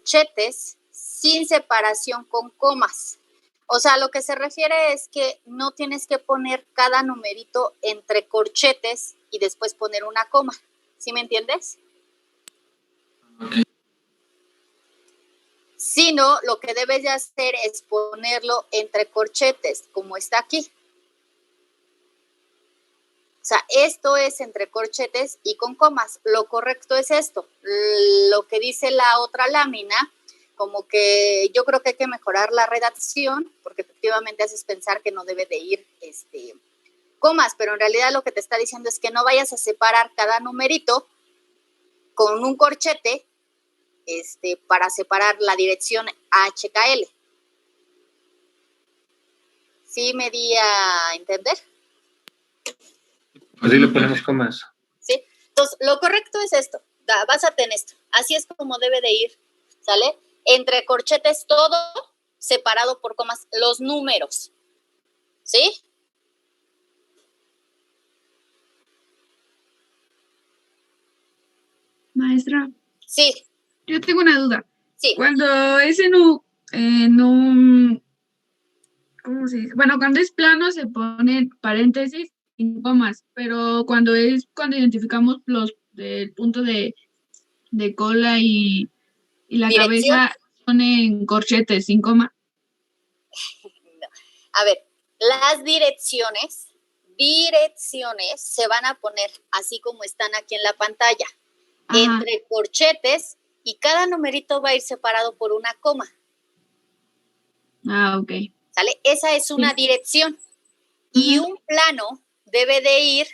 corchetes sin separación con comas. O sea, lo que se refiere es que no tienes que poner cada numerito entre corchetes y después poner una coma. ¿Sí me entiendes? Okay. Sino lo que debes de hacer es ponerlo entre corchetes, como está aquí. O sea, esto es entre corchetes y con comas. Lo correcto es esto. Lo que dice la otra lámina, como que yo creo que hay que mejorar la redacción, porque efectivamente haces pensar que no debe de ir comas, pero en realidad lo que te está diciendo es que no vayas a separar cada numerito con un corchete para separar la dirección HKL. ¿Sí me di a entender? Pues sí le ponemos comas. Sí, entonces lo correcto es esto, básate en esto, así es como debe de ir, ¿sale? Entre corchetes todo separado por comas, los números, ¿sí? Maestra. Sí. Yo tengo una duda. Sí. Cuando es en un ¿cómo se dice? Bueno, cuando es plano se pone paréntesis y comas, pero cuando identificamos los del punto de cola y la ¿Dirección? cabeza ponen corchetes sin coma. No. A ver, las direcciones se van a poner así como están aquí en la pantalla, entre corchetes, y cada numerito va a ir separado por una coma. Ah, ok. ¿Sale? Esa es una dirección. Y un plano debe de ir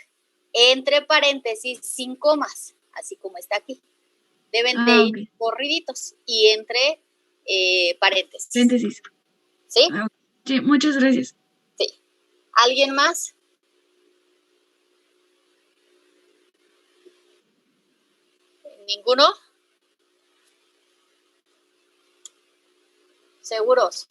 entre paréntesis sin comas, así como está aquí. Deben de ir corriditos y entre paréntesis. Paréntesis. ¿Sí? Sí, muchas gracias. Sí. ¿Alguien más? ¿Ninguno? ¿Seguros?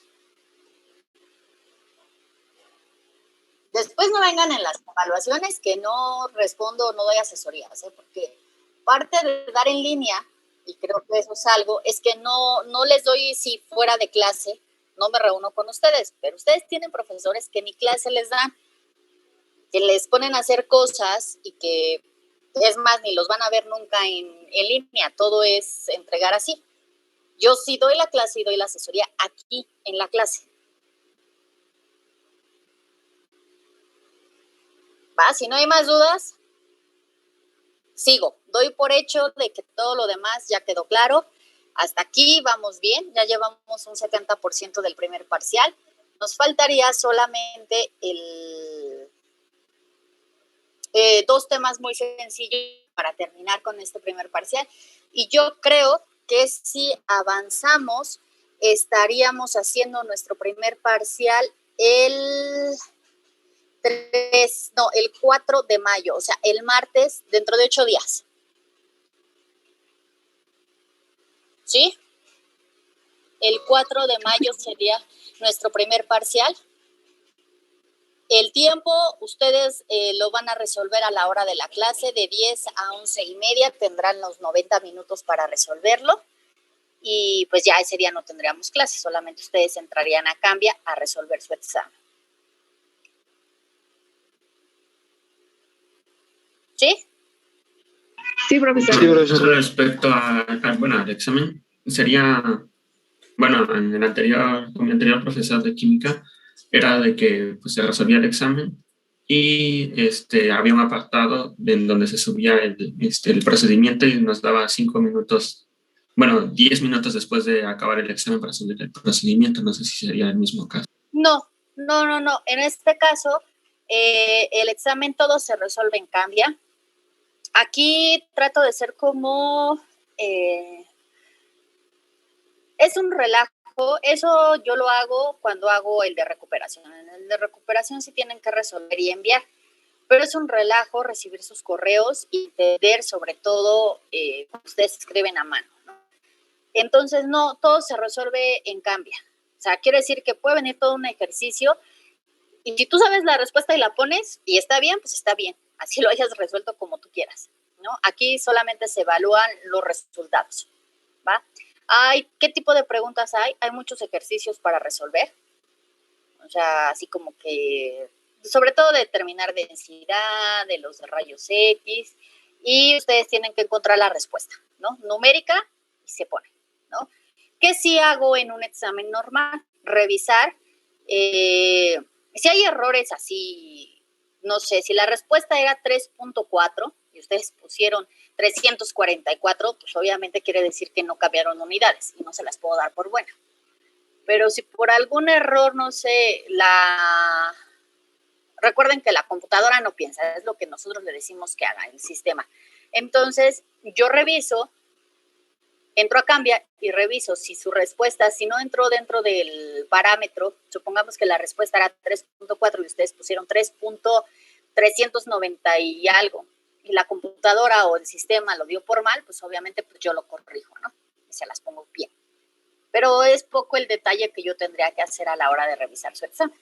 Después no vengan en las evaluaciones que no respondo o no doy asesorías, porque parte de dar en línea, y creo que eso es algo, es que no les doy, si fuera de clase, no me reúno con ustedes, pero ustedes tienen profesores que ni clase les dan, que les ponen a hacer cosas y que, es más, ni los van a ver nunca en línea, todo es entregar así. Yo sí doy la clase y doy la asesoría aquí en la clase. ¿Va? Si no hay más dudas, sigo. Doy por hecho de que todo lo demás ya quedó claro. Hasta aquí vamos bien. Ya llevamos un 70% del primer parcial. Nos faltaría solamente dos temas muy sencillos para terminar con este primer parcial. Y yo creo que si avanzamos, estaríamos haciendo nuestro primer parcial el 4 de mayo, o sea, el martes, dentro de 8 días. ¿Sí? El 4 de mayo sería nuestro primer parcial. El tiempo, ustedes lo van a resolver a la hora de la clase, de 10 a 11:30, tendrán los 90 minutos para resolverlo. Y pues ya ese día no tendríamos clase, solamente ustedes entrarían a Cambia a resolver su examen. ¿Sí? Sí, profesor. Sí, profesor. Respecto al examen, sería, bueno, con mi anterior profesor de química, era de que pues, se resolvía el examen y había un apartado en donde se subía el procedimiento y nos daba 5 minutos, bueno, 10 minutos después de acabar el examen para subir el procedimiento. No sé si sería el mismo caso. No. En este caso, el examen todo se resuelve en Cambia. Aquí trato de ser como... es un relajo. Eso yo lo hago cuando hago el de recuperación. En el de recuperación sí tienen que resolver y enviar, pero es un relajo recibir sus correos y entender sobre todo ustedes escriben a mano, ¿no? Entonces, no, todo se resuelve en Cambia. O sea, quiere decir que puede venir todo un ejercicio y si tú sabes la respuesta y la pones y está bien, pues está bien. Así lo hayas resuelto como tú quieras, ¿no? Aquí solamente se evalúan los resultados, ¿va? ¿Qué tipo de preguntas hay? Hay muchos ejercicios para resolver. O sea, así como que, sobre todo de determinar densidad, de los de rayos X, y ustedes tienen que encontrar la respuesta, ¿no? Numérica, y se pone, ¿no? ¿Qué sí hago en un examen normal? Revisar. Si hay errores así, no sé, si la respuesta era 3.4 y ustedes pusieron 344, pues obviamente quiere decir que no cambiaron unidades y no se las puedo dar por buena. Pero si por algún error, no sé, recuerden que la computadora no piensa, es lo que nosotros le decimos que haga el sistema. Entonces, yo reviso, entro a cambiar y reviso si su respuesta, si no entró dentro del parámetro, supongamos que la respuesta era 3.4 y ustedes pusieron 3.390 y algo, y la computadora o el sistema lo dio por mal, pues obviamente pues yo lo corrijo, ¿no? Y se las pongo bien. Pero es poco el detalle que yo tendría que hacer a la hora de revisar su examen.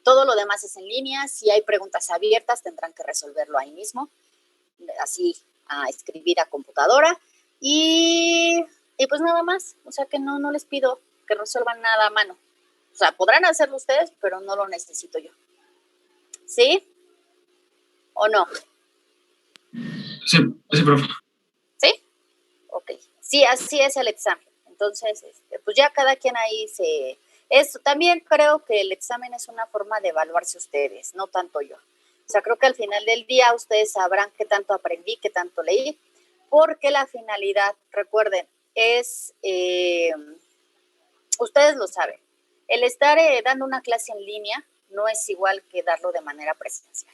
Todo lo demás es en línea. Si hay preguntas abiertas, tendrán que resolverlo ahí mismo, así a escribir a computadora. Y pues nada más. O sea que no les pido que resuelvan nada a mano. O sea, podrán hacerlo ustedes, pero no lo necesito yo. ¿Sí? ¿O no? Sí, profe. ¿Sí? Ok. Sí, así es el examen. Entonces, pues ya cada quien ahí también creo que el examen es una forma de evaluarse ustedes, no tanto yo. O sea, creo que al final del día ustedes sabrán qué tanto aprendí, qué tanto leí, porque la finalidad, recuerden, es, ustedes lo saben, el estar dando una clase en línea no es igual que darlo de manera presencial.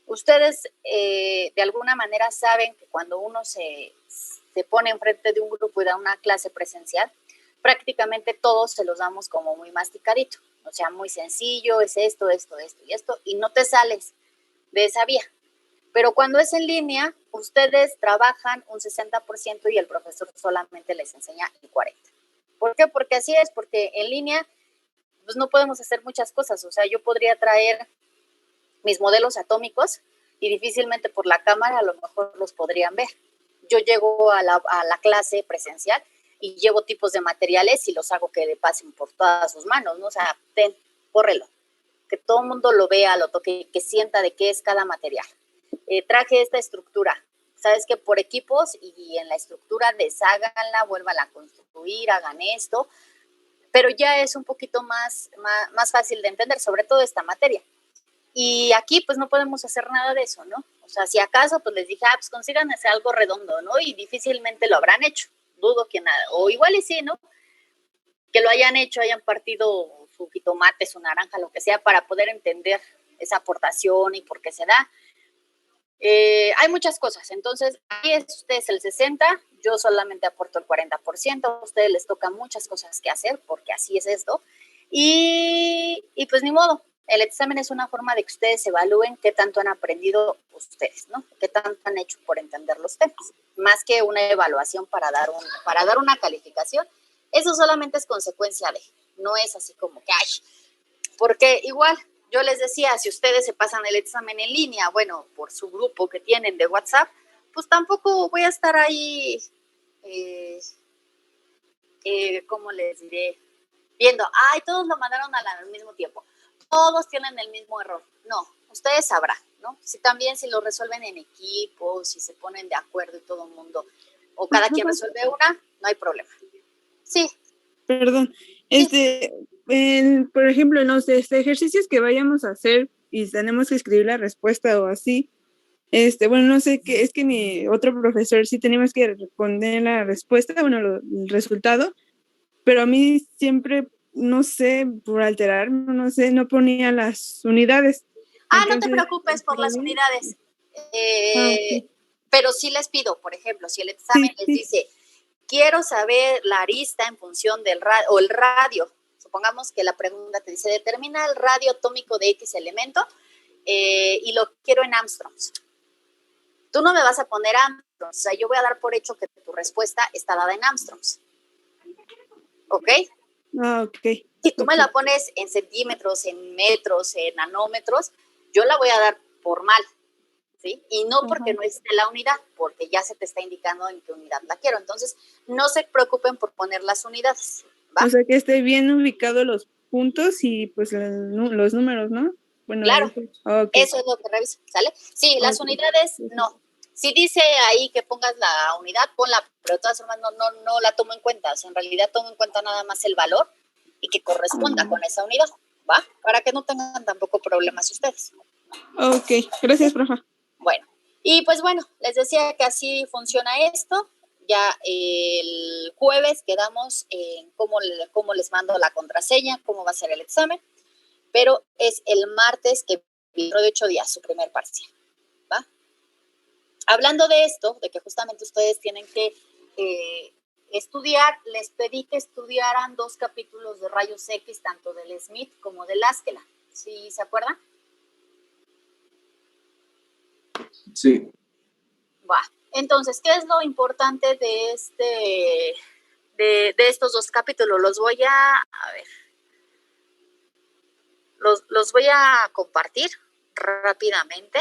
Ustedes de alguna manera saben que cuando uno se pone enfrente de un grupo y da una clase presencial, prácticamente todos se los damos como muy masticadito, o sea, muy sencillo, es esto y esto, y no te sales de esa vía. Pero cuando es en línea, ustedes trabajan un 60% y el profesor solamente les enseña el 40%. ¿Por qué? Porque así es, porque en línea pues no podemos hacer muchas cosas, o sea, yo podría traer mis modelos atómicos y difícilmente por la cámara a lo mejor los podrían ver. Yo llego a la clase presencial y llevo tipos de materiales y los hago que le pasen por todas sus manos, ¿no? O sea, córrelo, que todo el mundo lo vea, lo toque, que sienta de qué es cada material. Traje esta estructura, sabes que por equipos y en la estructura desháganla, vuelvan a construir, hagan esto, pero ya es un poquito más fácil de entender, sobre todo esta materia. Y aquí pues no podemos hacer nada de eso, ¿no? O sea, si acaso pues les dije, pues consíganse algo redondo, ¿no? Y difícilmente lo habrán hecho, dudo que nada, o igual y sí, ¿no? Que lo hayan hecho, hayan partido su jitomate, su naranja, lo que sea, para poder entender esa aportación y por qué se da. Hay muchas cosas, entonces ahí es ustedes el 60%, yo solamente aporto el 40%, a ustedes les toca muchas cosas que hacer, porque así es esto, y pues ni modo. El examen es una forma de que ustedes evalúen qué tanto han aprendido ustedes, ¿no? Qué tanto han hecho por entender los temas, más que una evaluación para dar una calificación. Eso solamente es consecuencia de, no es así como que, porque igual, yo les decía, si ustedes se pasan el examen en línea, bueno, por su grupo que tienen de WhatsApp, pues tampoco voy a estar ahí, ¿cómo les diré? Viendo, todos lo mandaron al mismo tiempo. Todos tienen el mismo error. No, ustedes sabrán, ¿no? Si lo resuelven en equipo, si se ponen de acuerdo y todo el mundo, o cada quien resuelve una, no hay problema. Sí. Perdón, por ejemplo, en los ejercicios que vayamos a hacer y tenemos que escribir la respuesta o así, bueno, no sé qué, es que mi otro profesor sí teníamos que responder la respuesta, bueno, el resultado, pero a mí siempre, no sé, por alterar, no sé, no ponía las unidades. Entonces, no te preocupes por las unidades. Okay. Pero sí les pido, por ejemplo, si el examen les dice, quiero saber la arista en función del radio, o el radio, supongamos que la pregunta te dice, determina el radio atómico de X elemento y lo quiero en Angstroms. Tú no me vas a poner Angstroms, o sea, yo voy a dar por hecho que tu respuesta está dada en Angstroms. ¿Ok? Ok. Si tú me la pones en centímetros, en metros, en nanómetros, yo la voy a dar por mal. ¿sí? Y no porque no esté la unidad, porque ya se te está indicando en qué unidad la quiero. Entonces, no se preocupen por poner las unidades, ¿va? O sea, que esté bien ubicados los puntos y pues los números, ¿no? Bueno, claro, okay. Eso es lo que reviso, ¿sale? Sí, las unidades, no. Si dice ahí que pongas la unidad, ponla, pero de todas formas no la tomo en cuenta. O sea, en realidad tomo en cuenta nada más el valor y que corresponda con esa unidad, ¿va? Para que no tengan tampoco problemas ustedes. Ok, gracias, profa. Bueno, y pues bueno, les decía que así funciona esto. Ya el jueves quedamos en cómo les mando la contraseña, cómo va a ser el examen, pero es el martes que dentro de 8 días su primer parcial, ¿va? Hablando de esto, de que justamente ustedes tienen que estudiar, les pedí que estudiaran 2 capítulos de rayos X, tanto del Smith como del Askela. ¿Sí se acuerdan? Sí. Va. Entonces, ¿qué es lo importante de de estos 2 capítulos? Los voy a ver. Los voy a compartir rápidamente.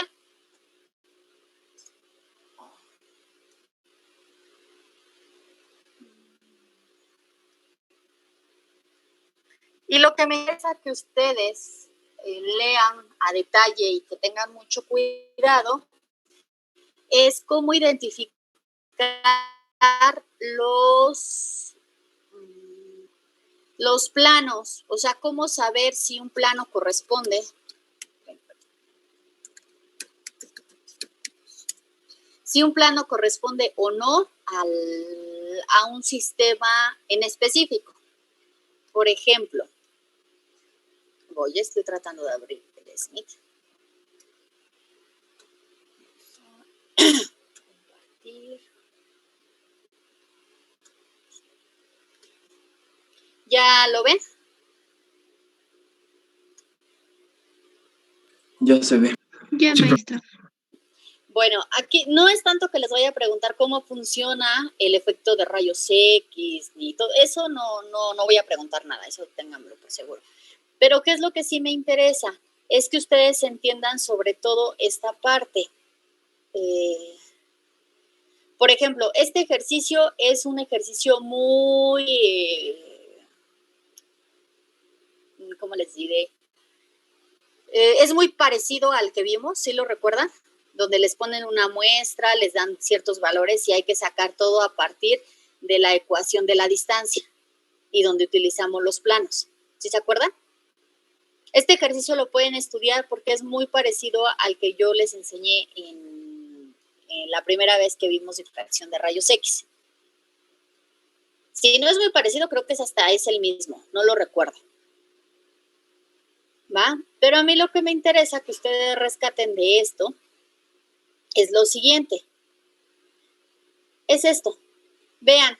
Y lo que me interesa que ustedes lean a detalle y que tengan mucho cuidado es cómo identificar los planos, o sea, cómo saber si un plano corresponde. Si un plano corresponde o no a un sistema en específico. Por ejemplo, estoy tratando de abrir el Smith. Compartir. ¿Ya lo ven? Ya se ve. Ya, maestra. Bueno, aquí no es tanto que les voy a preguntar cómo funciona el efecto de rayos X, ni todo eso, no voy a preguntar nada, eso ténganlo por seguro. Pero ¿qué es lo que sí me interesa? Es que ustedes entiendan sobre todo esta parte. Por ejemplo, este ejercicio es un ejercicio muy, ¿cómo les diré? Es muy parecido al que vimos, ¿sí lo recuerdan? Donde les ponen una muestra, les dan ciertos valores y hay que sacar todo a partir de la ecuación de la distancia y donde utilizamos los planos. ¿Sí se acuerdan? Este ejercicio lo pueden estudiar porque es muy parecido al que yo les enseñé en la primera vez que vimos difracción de rayos X. Si no es muy parecido, creo que es el mismo, no lo recuerdo. ¿Va? Pero a mí lo que me interesa que ustedes rescaten de esto es lo siguiente. Es esto. Vean,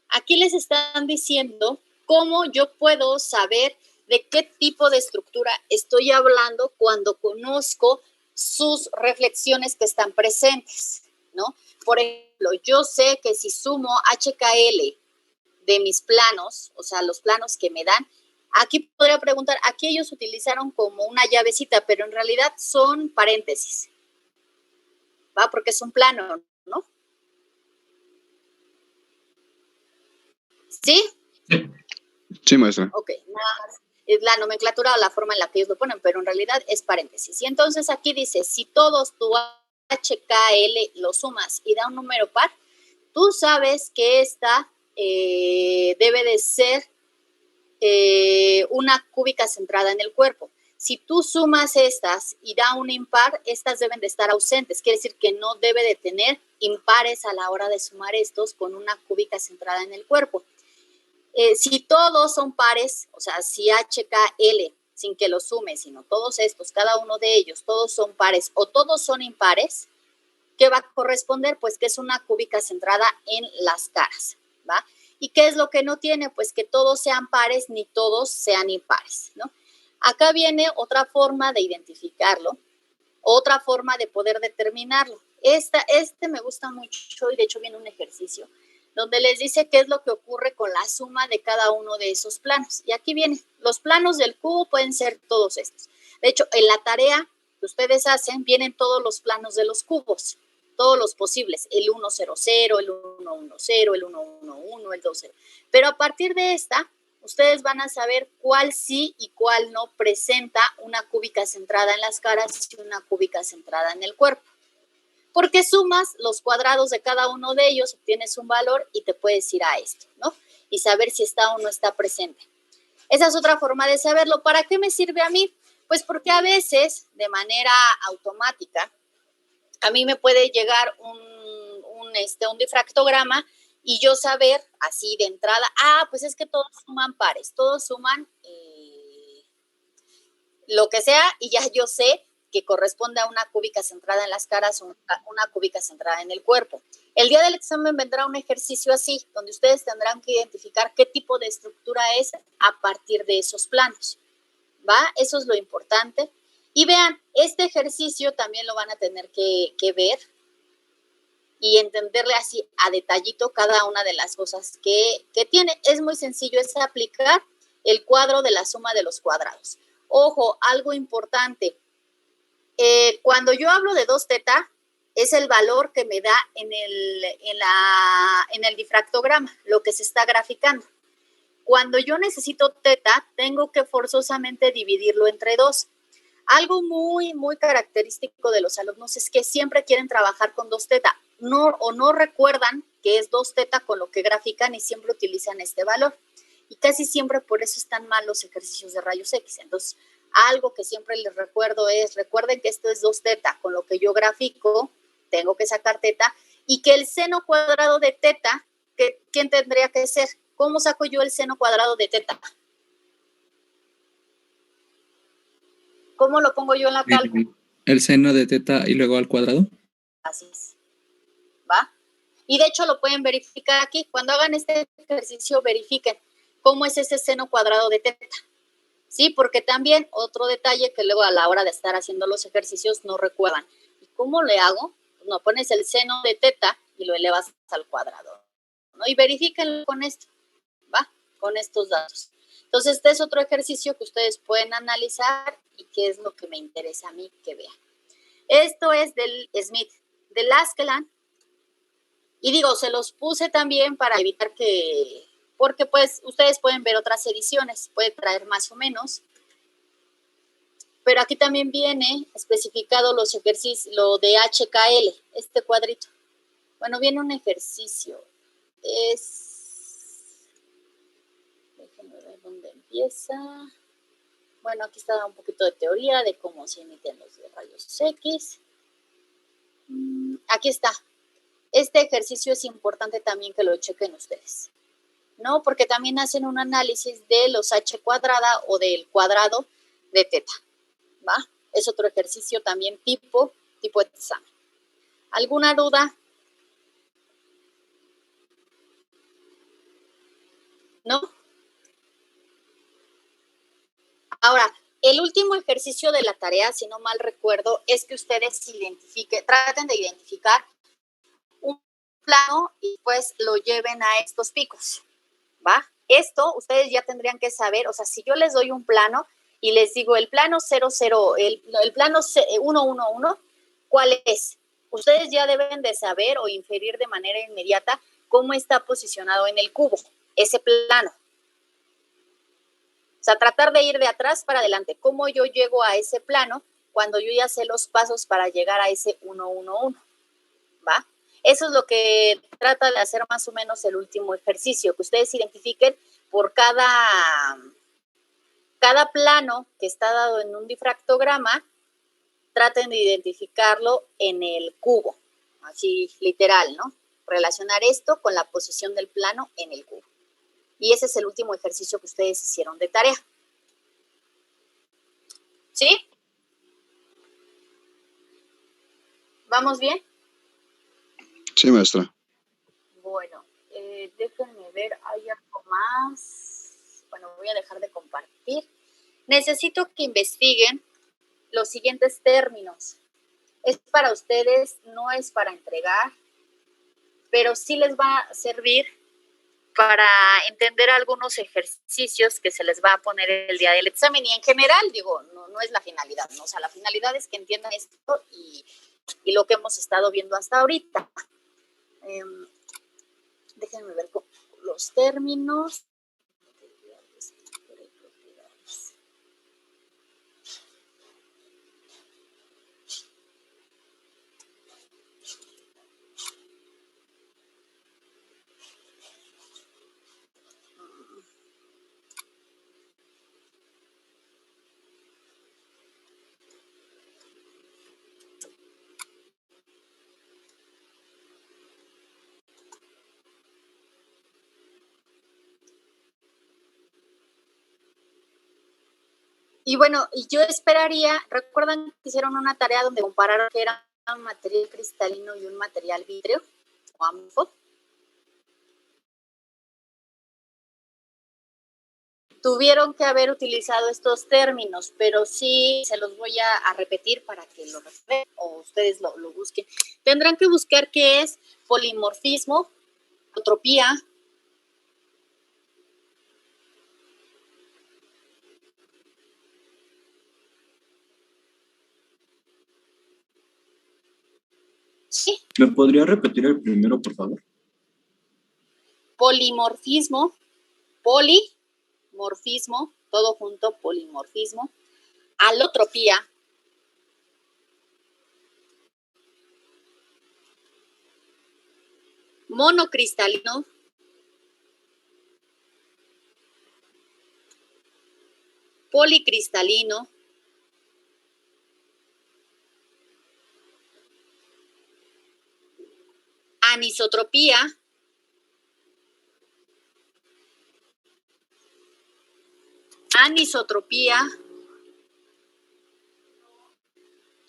aquí les están diciendo cómo yo puedo saber de qué tipo de estructura estoy hablando cuando conozco sus reflexiones que están presentes, ¿no? Por ejemplo, yo sé que si sumo HKL de mis planos, o sea, los planos que me dan, aquí podría preguntar, aquí ellos utilizaron como una llavecita, pero en realidad son paréntesis, ¿va? Porque es un plano, ¿no? ¿Sí? Sí, maestra. Ok, nada más es la nomenclatura o la forma en la que ellos lo ponen, pero en realidad es paréntesis. Y entonces aquí dice, si todos tu HKL lo sumas y da un número par, tú sabes que esta debe de ser una cúbica centrada en el cuerpo. Si tú sumas estas y da un impar, estas deben de estar ausentes. Quiere decir que no debe de tener impares a la hora de sumar estos con una cúbica centrada en el cuerpo. Si todos son pares, o sea, si HKL, sin que los sume, sino todos estos, cada uno de ellos, todos son pares o todos son impares, ¿qué va a corresponder? Pues que es una cúbica centrada en las caras, ¿va? ¿Y qué es lo que no tiene? Pues que todos sean pares ni todos sean impares, ¿no? Acá viene otra forma de identificarlo, otra forma de poder determinarlo. Este me gusta mucho y de hecho viene un ejercicio donde les dice qué es lo que ocurre con la suma de cada uno de esos planos. Y aquí viene, los planos del cubo pueden ser todos estos. De hecho, en la tarea que ustedes hacen, vienen todos los planos de los cubos, todos los posibles, el 100, el 110, el 111, el 20. Pero a partir de esta, ustedes van a saber cuál sí y cuál no presenta una cúbica centrada en las caras y una cúbica centrada en el cuerpo. Porque sumas los cuadrados de cada uno de ellos, obtienes un valor y te puedes ir a esto, ¿no? Y saber si está o no está presente. Esa es otra forma de saberlo. ¿Para qué me sirve a mí? Pues porque a veces, de manera automática, a mí me puede llegar un difractograma y yo saber así de entrada, pues es que todos suman pares, todos suman lo que sea, y ya yo sé que corresponde a una cúbica centrada en las caras o una cúbica centrada en el cuerpo. El día del examen vendrá un ejercicio así, donde ustedes tendrán que identificar qué tipo de estructura es a partir de esos planos, ¿va? Eso es lo importante. Y vean, este ejercicio también lo van a tener que ver y entenderle así a detallito cada una de las cosas que tiene. Es muy sencillo, es aplicar el cuadro de la suma de los cuadrados. Ojo, algo importante. Cuando yo hablo de 2θ, es el valor que me da en el difractograma, lo que se está graficando. Cuando yo necesito θ, tengo que forzosamente dividirlo entre 2. Algo muy, muy característico de los alumnos es que siempre quieren trabajar con 2θ, no recuerdan que es 2θ con lo que grafican y siempre utilizan este valor. Y casi siempre por eso están mal los ejercicios de rayos X. Entonces, algo que siempre les recuerdo es, recuerden que esto es 2θ, con lo que yo grafico, tengo que sacar θ, y que el seno cuadrado de θ, ¿quién tendría que ser? ¿Cómo saco yo el seno cuadrado de θ? ¿Cómo lo pongo yo en la cálcula? El seno de θ y luego al cuadrado. Así es. ¿Va? Y de hecho lo pueden verificar aquí. Cuando hagan este ejercicio, verifiquen cómo es ese seno cuadrado de θ. Sí, porque también otro detalle que luego a la hora de estar haciendo los ejercicios no recuerdan. ¿Y cómo le hago? Pues no, pones el seno de θ y lo elevas al cuadrado, ¿no? Y verifíquenlo con esto, ¿va? Con estos datos. Entonces, este es otro ejercicio que ustedes pueden analizar y que es lo que me interesa a mí que vean. Esto es del Smith, del Askeland. Y digo, se los puse también para evitar que... Porque pues ustedes pueden ver otras ediciones, puede traer más o menos. Pero aquí también viene especificado los ejercicios, lo de HKL, este cuadrito. Bueno, viene un ejercicio. Déjenme ver dónde empieza. Bueno, aquí está un poquito de teoría de cómo se emiten los rayos X. Aquí está. Este ejercicio es importante también que lo chequen ustedes, ¿no? Porque también hacen un análisis de los h cuadrada o del cuadrado de θ, ¿va? Es otro ejercicio también tipo examen. ¿Alguna duda? ¿No? Ahora, el último ejercicio de la tarea, si no mal recuerdo, es que ustedes traten de identificar un plano y pues lo lleven a estos picos, ¿va? Esto ustedes ya tendrían que saber, o sea, si yo les doy un plano y les digo el plano 00, el plano 111, ¿cuál es? Ustedes ya deben de saber o inferir de manera inmediata cómo está posicionado en el cubo ese plano. O sea, tratar de ir de atrás para adelante. ¿Cómo yo llego a ese plano cuando yo ya sé los pasos para llegar a ese 111? ¿Va? Eso es lo que trata de hacer más o menos el último ejercicio, que ustedes identifiquen por cada plano que está dado en un difractograma, traten de identificarlo en el cubo, así literal, ¿no? Relacionar esto con la posición del plano en el cubo. Y ese es el último ejercicio que ustedes hicieron de tarea. ¿Sí? ¿Vamos bien? Sí, maestra. Bueno, déjenme ver, ¿hay algo más? Bueno, voy a dejar de compartir. Necesito que investiguen los siguientes términos. Es para ustedes, no es para entregar, pero sí les va a servir para entender algunos ejercicios que se les va a poner el día del examen y en general, digo, no es la finalidad, ¿no? O sea, la finalidad es que entiendan esto y lo que hemos estado viendo hasta ahorita. Déjenme ver los términos. Y bueno, yo esperaría, ¿recuerdan que hicieron una tarea donde compararon que era un material cristalino y un material vítreo o amorfo? Tuvieron que haber utilizado estos términos, pero sí se los voy a repetir para que lo recuerden o ustedes lo busquen. Tendrán que buscar qué es polimorfismo, isotropía, ¿sí? ¿Me podría repetir el primero, por favor? Polimorfismo, polimorfismo, todo junto, polimorfismo, alotropía, monocristalino, policristalino, anisotropía,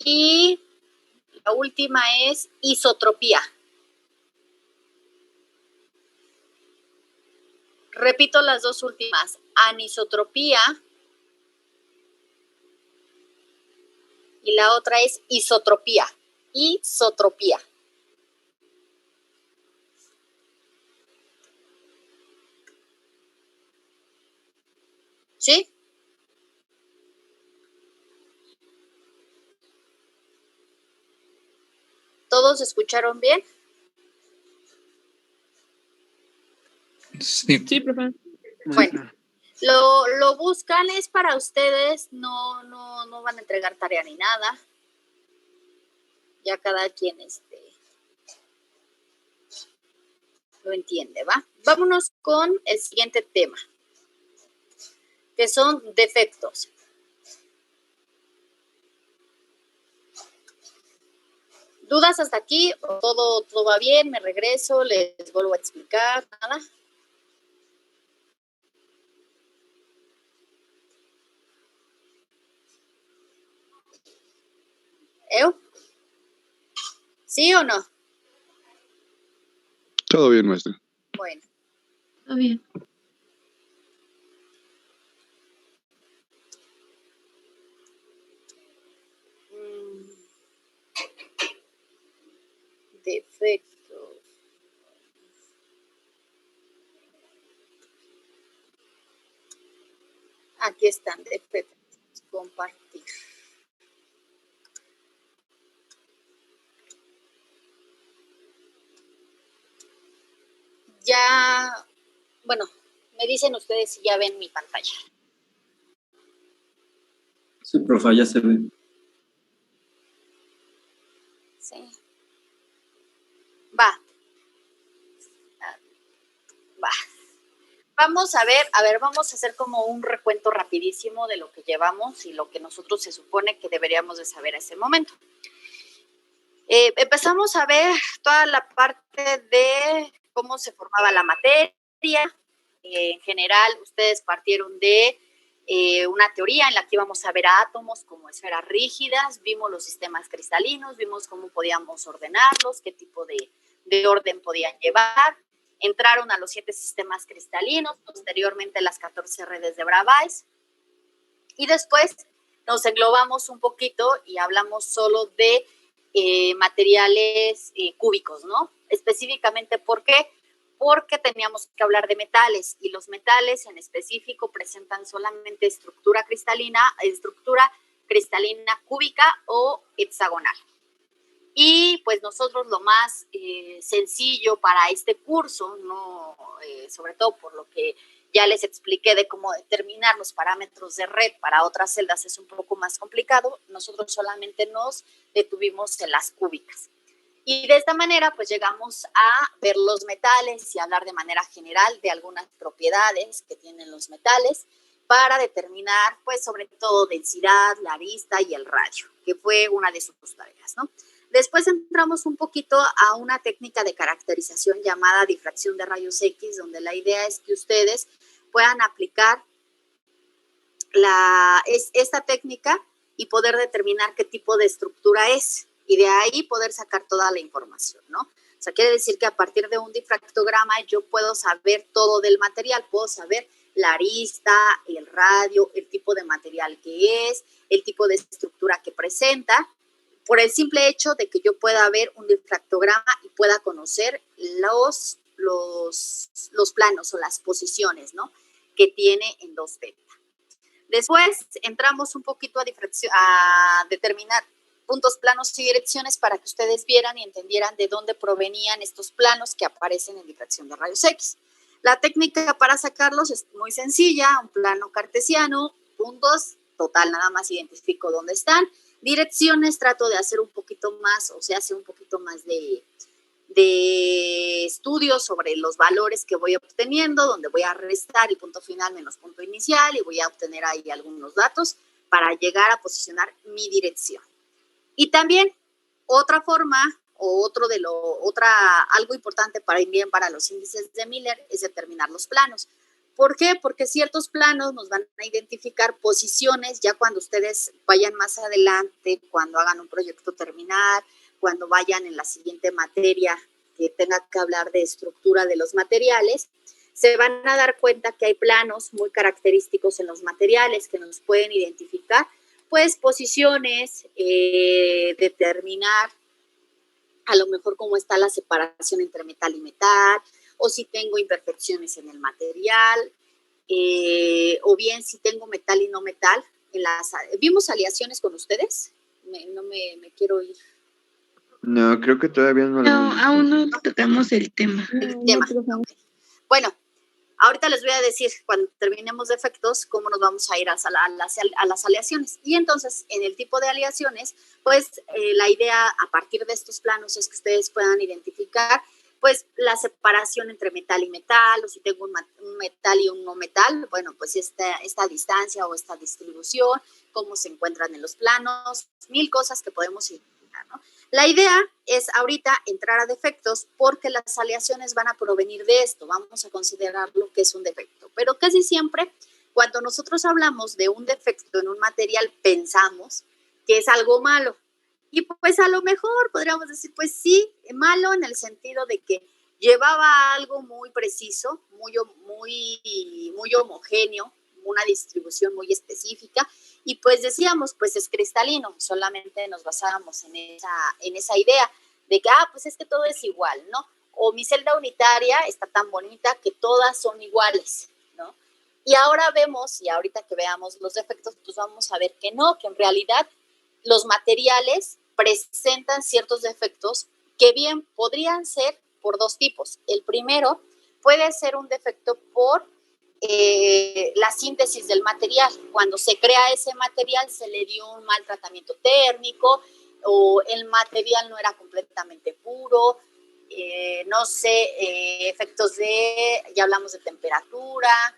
y la última es isotropía. Repito las dos últimas, anisotropía y la otra es isotropía. Isotropía. ¿Sí? ¿Todos escucharon bien? Sí. Sí, profe. Bueno, lo buscan, es para ustedes, no van a entregar tarea ni nada. Ya cada quien lo entiende, ¿va? Vámonos con el siguiente tema, que son defectos. ¿Dudas hasta aquí? ¿Todo va bien? ¿Me regreso? ¿Les vuelvo a explicar? ¿Nada? ¿Eu? ¿Sí o no? Todo bien, maestra. Bueno. Todo bien. Defectos. Aquí están, defectos. Compartir. Ya, bueno, me dicen ustedes si ya ven mi pantalla. Sí, profe, ya se ve. Sí. Va. Vamos a ver, vamos a hacer como un recuento rapidísimo de lo que llevamos y lo que nosotros se supone que deberíamos de saber a ese momento. Empezamos a ver toda la parte de cómo se formaba la materia. En general, ustedes partieron de una teoría en la que íbamos a ver a átomos como esferas rígidas, vimos los sistemas cristalinos, vimos cómo podíamos ordenarlos, qué tipo de orden podían llevar. Entraron a los 7 sistemas cristalinos, posteriormente las 14 redes de Bravais. Y después nos englobamos un poquito y hablamos solo de materiales cúbicos, ¿no? Específicamente, ¿por qué? porque teníamos que hablar de metales, y los metales en específico presentan solamente estructura cristalina cúbica o hexagonal. Y pues nosotros lo más sencillo para este curso, no, sobre todo por lo que ya les expliqué de cómo determinar los parámetros de red para otras celdas es un poco más complicado, nosotros solamente nos detuvimos en las cúbicas. Y de esta manera pues llegamos a ver los metales y hablar de manera general de algunas propiedades que tienen los metales para determinar pues sobre todo densidad, la arista y el radio, que fue una de sus tareas, ¿no? Después entramos un poquito a una técnica de caracterización llamada difracción de rayos X, donde la idea es que ustedes puedan aplicar esta técnica y poder determinar qué tipo de estructura es, y de ahí poder sacar toda la información, ¿no? O sea, quiere decir que a partir de un difractograma yo puedo saber todo del material, puedo saber la arista, el radio, el tipo de material que es, el tipo de estructura que presenta, por el simple hecho de que yo pueda ver un difractograma y pueda conocer los planos o las posiciones, ¿no?, que tiene en 2θ. Después entramos un poquito a determinar puntos, planos y direcciones para que ustedes vieran y entendieran de dónde provenían estos planos que aparecen en difracción de rayos X. La técnica para sacarlos es muy sencilla, un plano cartesiano, puntos, total, nada más identifico dónde están. Direcciones trato de hacer un poquito más, o sea, hace un poquito más de estudios sobre los valores que voy obteniendo, donde voy a restar el punto final menos punto inicial y voy a obtener ahí algunos datos para llegar a posicionar mi dirección. Y también otra forma o algo importante para los índices de Miller es determinar los planos. ¿Por qué? Porque ciertos planos nos van a identificar posiciones ya cuando ustedes vayan más adelante, cuando hagan un proyecto terminal, cuando vayan en la siguiente materia que tenga que hablar de estructura de los materiales, se van a dar cuenta que hay planos muy característicos en los materiales que nos pueden identificar, pues, posiciones, determinar a lo mejor cómo está la separación entre metal y metal, o si tengo imperfecciones en el material, o bien si tengo metal y no metal. ¿Vimos aleaciones con ustedes? Me quiero ir. No, creo que todavía no lo No, aún no tocamos el tema. Okay. Bueno, ahorita les voy a decir, cuando terminemos de efectos, cómo nos vamos a ir a las aleaciones. Y entonces, en el tipo de aleaciones, pues la idea a partir de estos planos es que ustedes puedan identificar pues la separación entre metal y metal, o si tengo un metal y un no metal, bueno, pues esta distancia o esta distribución, cómo se encuentran en los planos, 1000 cosas que podemos identificar, ¿no? La idea es ahorita entrar a defectos porque las aleaciones van a provenir de esto, vamos a considerarlo que es un defecto, pero casi siempre cuando nosotros hablamos de un defecto en un material pensamos que es algo malo. Y pues a lo mejor podríamos decir, pues sí, malo en el sentido de que llevaba algo muy preciso, muy homogéneo, una distribución muy específica, y pues decíamos, pues es cristalino, solamente nos basábamos en esa idea de que, pues es que todo es igual, ¿no? O mi celda unitaria está tan bonita que todas son iguales, ¿no? Y ahora vemos, y ahorita que veamos los defectos, pues vamos a ver que no, que en realidad los materiales presentan ciertos defectos que bien podrían ser por dos tipos. El primero puede ser un defecto por la síntesis del material. Cuando se crea ese material se le dio un mal tratamiento térmico o el material no era completamente puro, no sé, efectos ya hablamos de temperatura,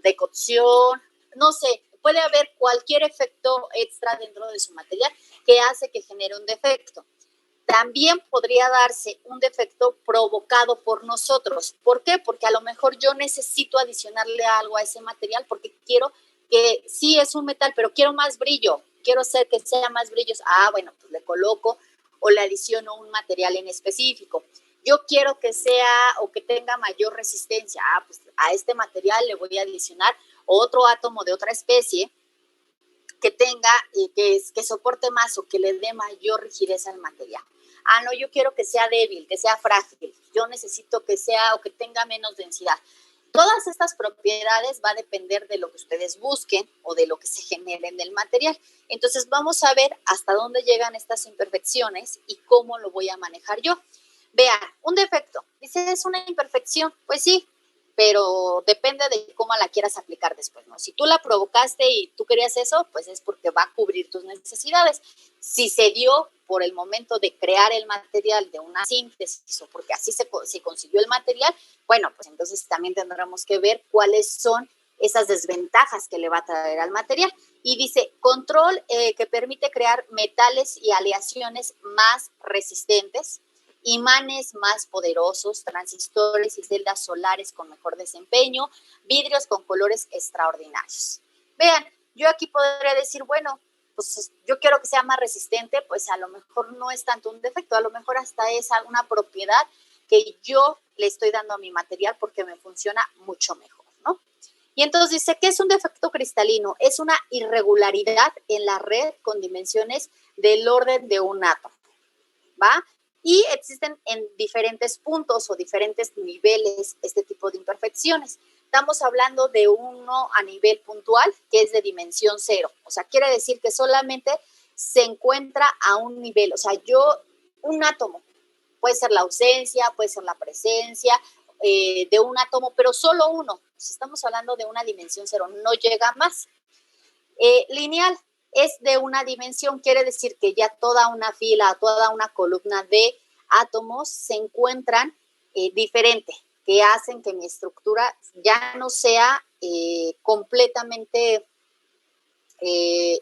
de cocción, no sé, puede haber cualquier efecto extra dentro de su material que hace que genere un defecto. También podría darse un defecto provocado por nosotros. ¿Por qué? Porque a lo mejor yo necesito adicionarle algo a ese material porque quiero que sí es un metal, pero quiero más brillo, quiero hacer que sea más brilloso. Bueno, pues le coloco o le adiciono un material en específico. Yo quiero que sea o que tenga mayor resistencia. Pues a este material le voy a adicionar otro átomo de otra especie que tenga, que soporte más o que le dé mayor rigidez al material. No, yo quiero que sea débil, que sea frágil, yo necesito que sea o que tenga menos densidad. Todas estas propiedades va a depender de lo que ustedes busquen o de lo que se genere en el material. Entonces vamos a ver hasta dónde llegan estas imperfecciones y cómo lo voy a manejar yo. Vean, un defecto, dice, ¿es una imperfección? Pues sí, pero depende de cómo la quieras aplicar después, ¿no? Si tú la provocaste y tú querías eso, pues es porque va a cubrir tus necesidades. Si se dio por el momento de crear el material de una síntesis o porque así se consiguió el material, bueno, pues entonces también tendremos que ver cuáles son esas desventajas que le va a traer al material. Y dice, control que permite crear metales y aleaciones más resistentes, imanes más poderosos, transistores y celdas solares con mejor desempeño, vidrios con colores extraordinarios. Vean, yo aquí podría decir, bueno, pues yo quiero que sea más resistente, pues a lo mejor no es tanto un defecto, a lo mejor hasta es alguna propiedad que yo le estoy dando a mi material porque me funciona mucho mejor, ¿no? Y entonces dice, ¿qué es un defecto cristalino? Es una irregularidad en la red con dimensiones del orden de un átomo, ¿va? Y existen en diferentes puntos o diferentes niveles este tipo de imperfecciones. Estamos hablando de uno a nivel puntual, que es de dimensión 0. O sea, quiere decir que solamente se encuentra a un nivel. O sea, un átomo, puede ser la ausencia, puede ser la presencia de un átomo, pero solo uno. Estamos hablando de una dimensión 0, no llega más. Lineal es de una dimensión, quiere decir que ya toda una fila, toda una columna de átomos se encuentran diferente, que hacen que mi estructura ya no sea completamente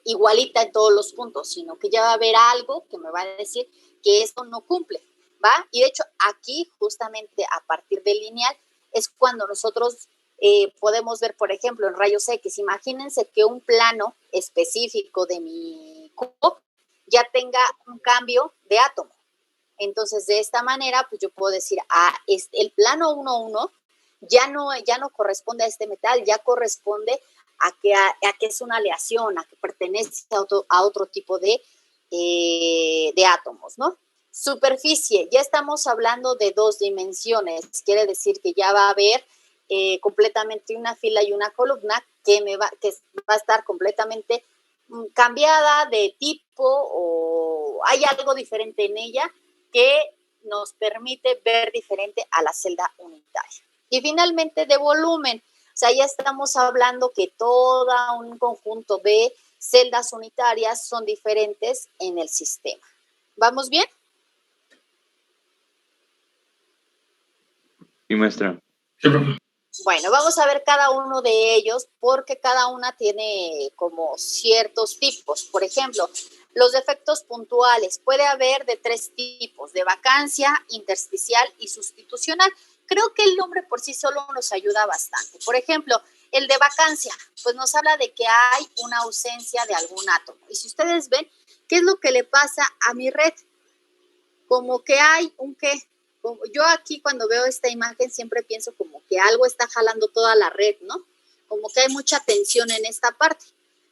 igualita en todos los puntos, sino que ya va a haber algo que me va a decir que esto no cumple, ¿va? Y de hecho aquí justamente a partir del lineal es cuando nosotros podemos ver, por ejemplo, en rayos X, imagínense que un plano específico de mi cubo ya tenga un cambio de átomo. Entonces, de esta manera, pues yo puedo decir, el plano 1,1 ya no corresponde a este metal, ya corresponde a que es una aleación, a que pertenece a otro tipo de átomos, ¿no? Superficie, ya estamos hablando de 2 dimensiones, quiere decir que ya va a haber completamente una fila y una columna que va a estar completamente cambiada de tipo o hay algo diferente en ella que nos permite ver diferente a la celda unitaria. Y finalmente de volumen, o sea, ya estamos hablando que todo un conjunto de celdas unitarias son diferentes en el sistema. ¿Vamos bien? Sí, maestra. Sí, profe. Bueno, vamos a ver cada uno de ellos porque cada una tiene como ciertos tipos. Por ejemplo, los defectos puntuales. Puede haber de 3 tipos, de vacancia, intersticial y sustitucional. Creo que el nombre por sí solo nos ayuda bastante. Por ejemplo, el de vacancia, pues nos habla de que hay una ausencia de algún átomo. Y si ustedes ven, ¿qué es lo que le pasa a mi red? Como que hay un qué. Yo aquí cuando veo esta imagen siempre pienso como que algo está jalando toda la red, ¿no? Como que hay mucha tensión en esta parte.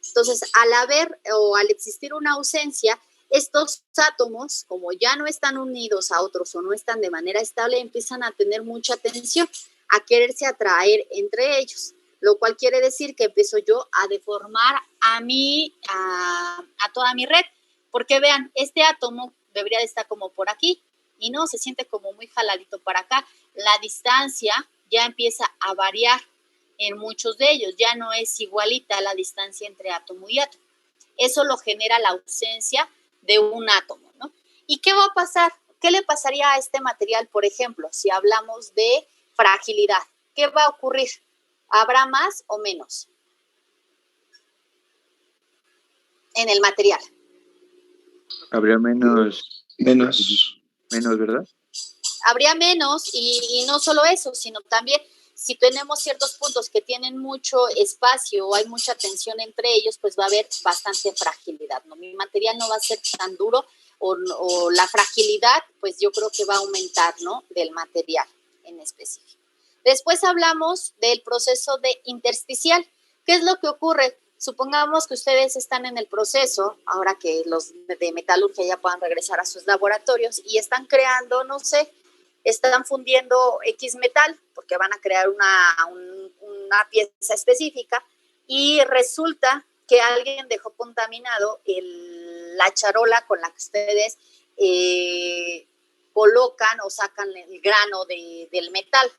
Entonces, al existir una ausencia, estos átomos, como ya no están unidos a otros o no están de manera estable, empiezan a tener mucha tensión, a quererse atraer entre ellos, lo cual quiere decir que empiezo yo a deformar a toda mi red, porque vean, este átomo debería de estar como por aquí, y no, se siente como muy jaladito para acá. La distancia ya empieza a variar en muchos de ellos, ya no es igualita la distancia entre átomo y átomo. Eso lo genera la ausencia de un átomo, ¿no? ¿Y qué va a pasar? ¿Qué le pasaría a este material, por ejemplo, si hablamos de fragilidad? ¿Qué va a ocurrir? ¿Habrá más o menos en el material? Habría menos, ¿verdad? Habría menos y no solo eso, sino también si tenemos ciertos puntos que tienen mucho espacio o hay mucha tensión entre ellos, pues va a haber bastante fragilidad, ¿no? Mi material no va a ser tan duro o la fragilidad, pues yo creo que va a aumentar, ¿no? Del material en específico. Después hablamos del proceso de intersticial. ¿Qué es lo que ocurre? Supongamos que ustedes están en el proceso, ahora que los de metalurgia ya puedan regresar a sus laboratorios y están creando, no sé, están fundiendo X metal porque van a crear una pieza específica y resulta que alguien dejó contaminado la charola con la que ustedes colocan o sacan el grano del metal,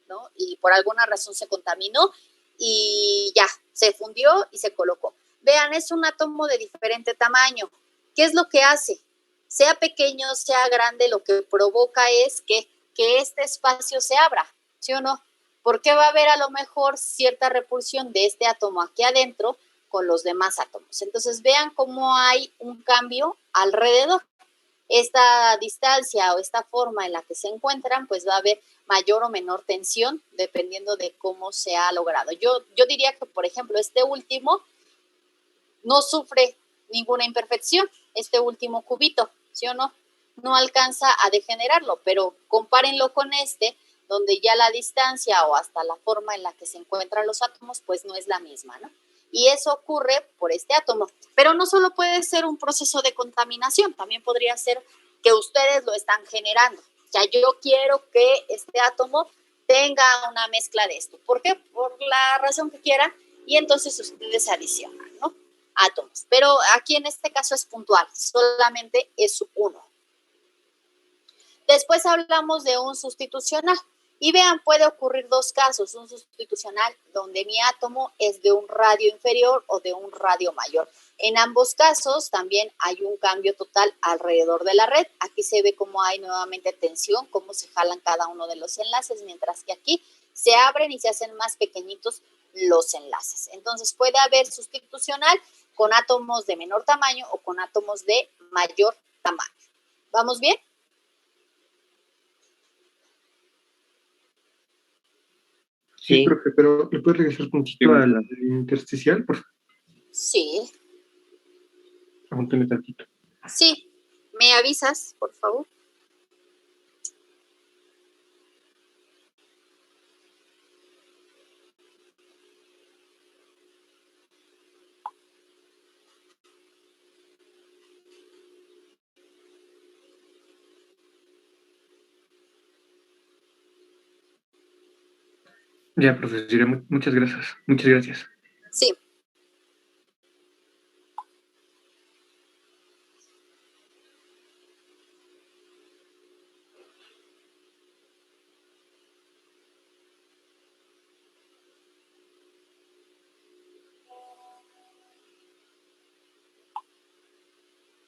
¿no? Y por alguna razón se contaminó y ya, se fundió y se colocó. Vean, es un átomo de diferente tamaño. ¿Qué es lo que hace? Sea pequeño, sea grande, lo que provoca es que este espacio se abra, ¿sí o no? Porque va a haber a lo mejor cierta repulsión de este átomo aquí adentro con los demás átomos. Entonces vean cómo hay un cambio alrededor. Esta distancia o esta forma en la que se encuentran, pues va a haber mayor o menor tensión dependiendo de cómo se ha logrado. Yo diría que, por ejemplo, este último no sufre ninguna imperfección, este último cubito, ¿sí o no? No alcanza a degenerarlo, pero compárenlo con este, donde ya la distancia o hasta la forma en la que se encuentran los átomos, pues no es la misma, ¿no? Y eso ocurre por este átomo. Pero no solo puede ser un proceso de contaminación, también podría ser que ustedes lo están generando. O sea, yo quiero que este átomo tenga una mezcla de esto. ¿Por qué? Por la razón que quiera, y entonces ustedes adicionan, ¿no? Átomos. Pero aquí en este caso es puntual, solamente es uno. Después hablamos de un sustitucional. Y vean, puede ocurrir dos casos, un sustitucional donde mi átomo es de un radio inferior o de un radio mayor. En ambos casos también hay un cambio total alrededor de la red. Aquí se ve cómo hay nuevamente tensión, cómo se jalan cada uno de los enlaces, mientras que aquí se abren y se hacen más pequeñitos los enlaces. Entonces puede haber sustitucional con átomos de menor tamaño o con átomos de mayor tamaño. ¿Vamos bien? Sí, profe, pero ¿le puedes regresar un poquito al intersticial, por favor? Sí. Apúntame tantito. Sí. ¿Me avisas, por favor? Ya, profesora, muchas gracias. Muchas gracias. Sí.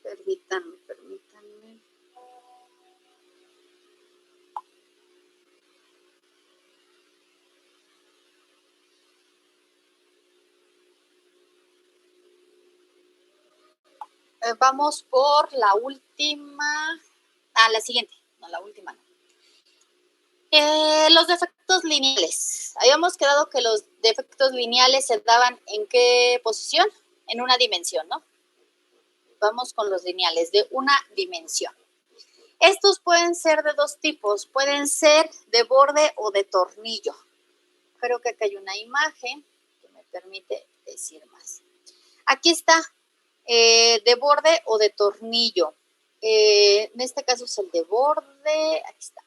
Permítanme. Vamos por la última. La siguiente. No, la última no. Los defectos lineales. Habíamos quedado que los defectos lineales se daban ¿en qué posición? En una dimensión, ¿no? Vamos con los lineales de una dimensión. Estos pueden ser de dos tipos. Pueden ser de borde o de tornillo. Creo que acá hay una imagen que me permite decir más. Aquí está, de borde o de tornillo. En este caso es el de borde. Aquí está.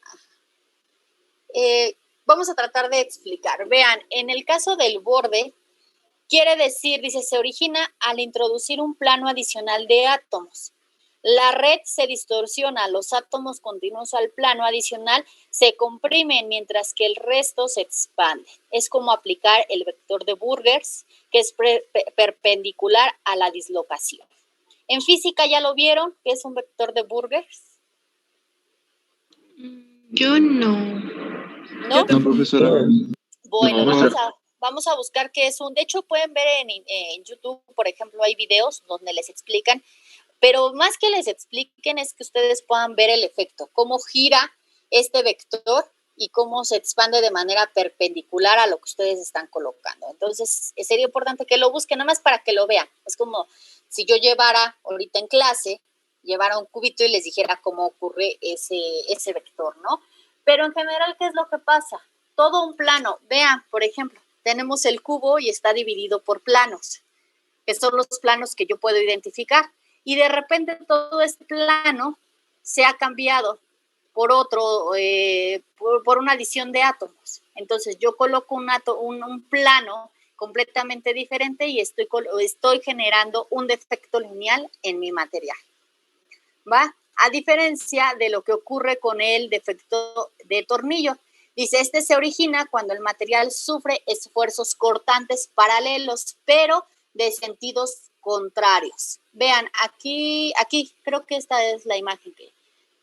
Vamos a tratar de explicar. Vean, en el caso del borde, quiere decir, dice, se origina al introducir un plano adicional de átomos. La red se distorsiona, los átomos continuos al plano adicional se comprimen mientras que el resto se expande. Es como aplicar el vector de Burgers, que es perpendicular a la dislocación. En física, ¿ya lo vieron? ¿Qué es un vector de Burgers? Yo no. ¿No? No, profesora. Bueno, No, vamos a buscar qué es un. De hecho, pueden ver en YouTube, por ejemplo, hay videos donde les explican, pero más que les expliquen es que ustedes puedan ver el efecto, cómo gira este vector y cómo se expande de manera perpendicular a lo que ustedes están colocando. Entonces, sería importante que lo busquen, nada más para que lo vean. Es como si yo llevara ahorita en clase, llevara un cubito y les dijera cómo ocurre ese vector, ¿no? Pero en general, ¿qué es lo que pasa? Todo un plano. Vean, por ejemplo, tenemos el cubo y está dividido por planos. que son los planos que yo puedo identificar. Y de repente todo este plano se ha cambiado por otro, por una adición de átomos. Entonces yo coloco un plano completamente diferente y estoy generando un defecto lineal en mi material, ¿va? A diferencia de lo que ocurre con el defecto de tornillo. Dice, este se origina cuando el material sufre esfuerzos cortantes paralelos, pero de sentidos contrarios. Vean, aquí creo que esta es la imagen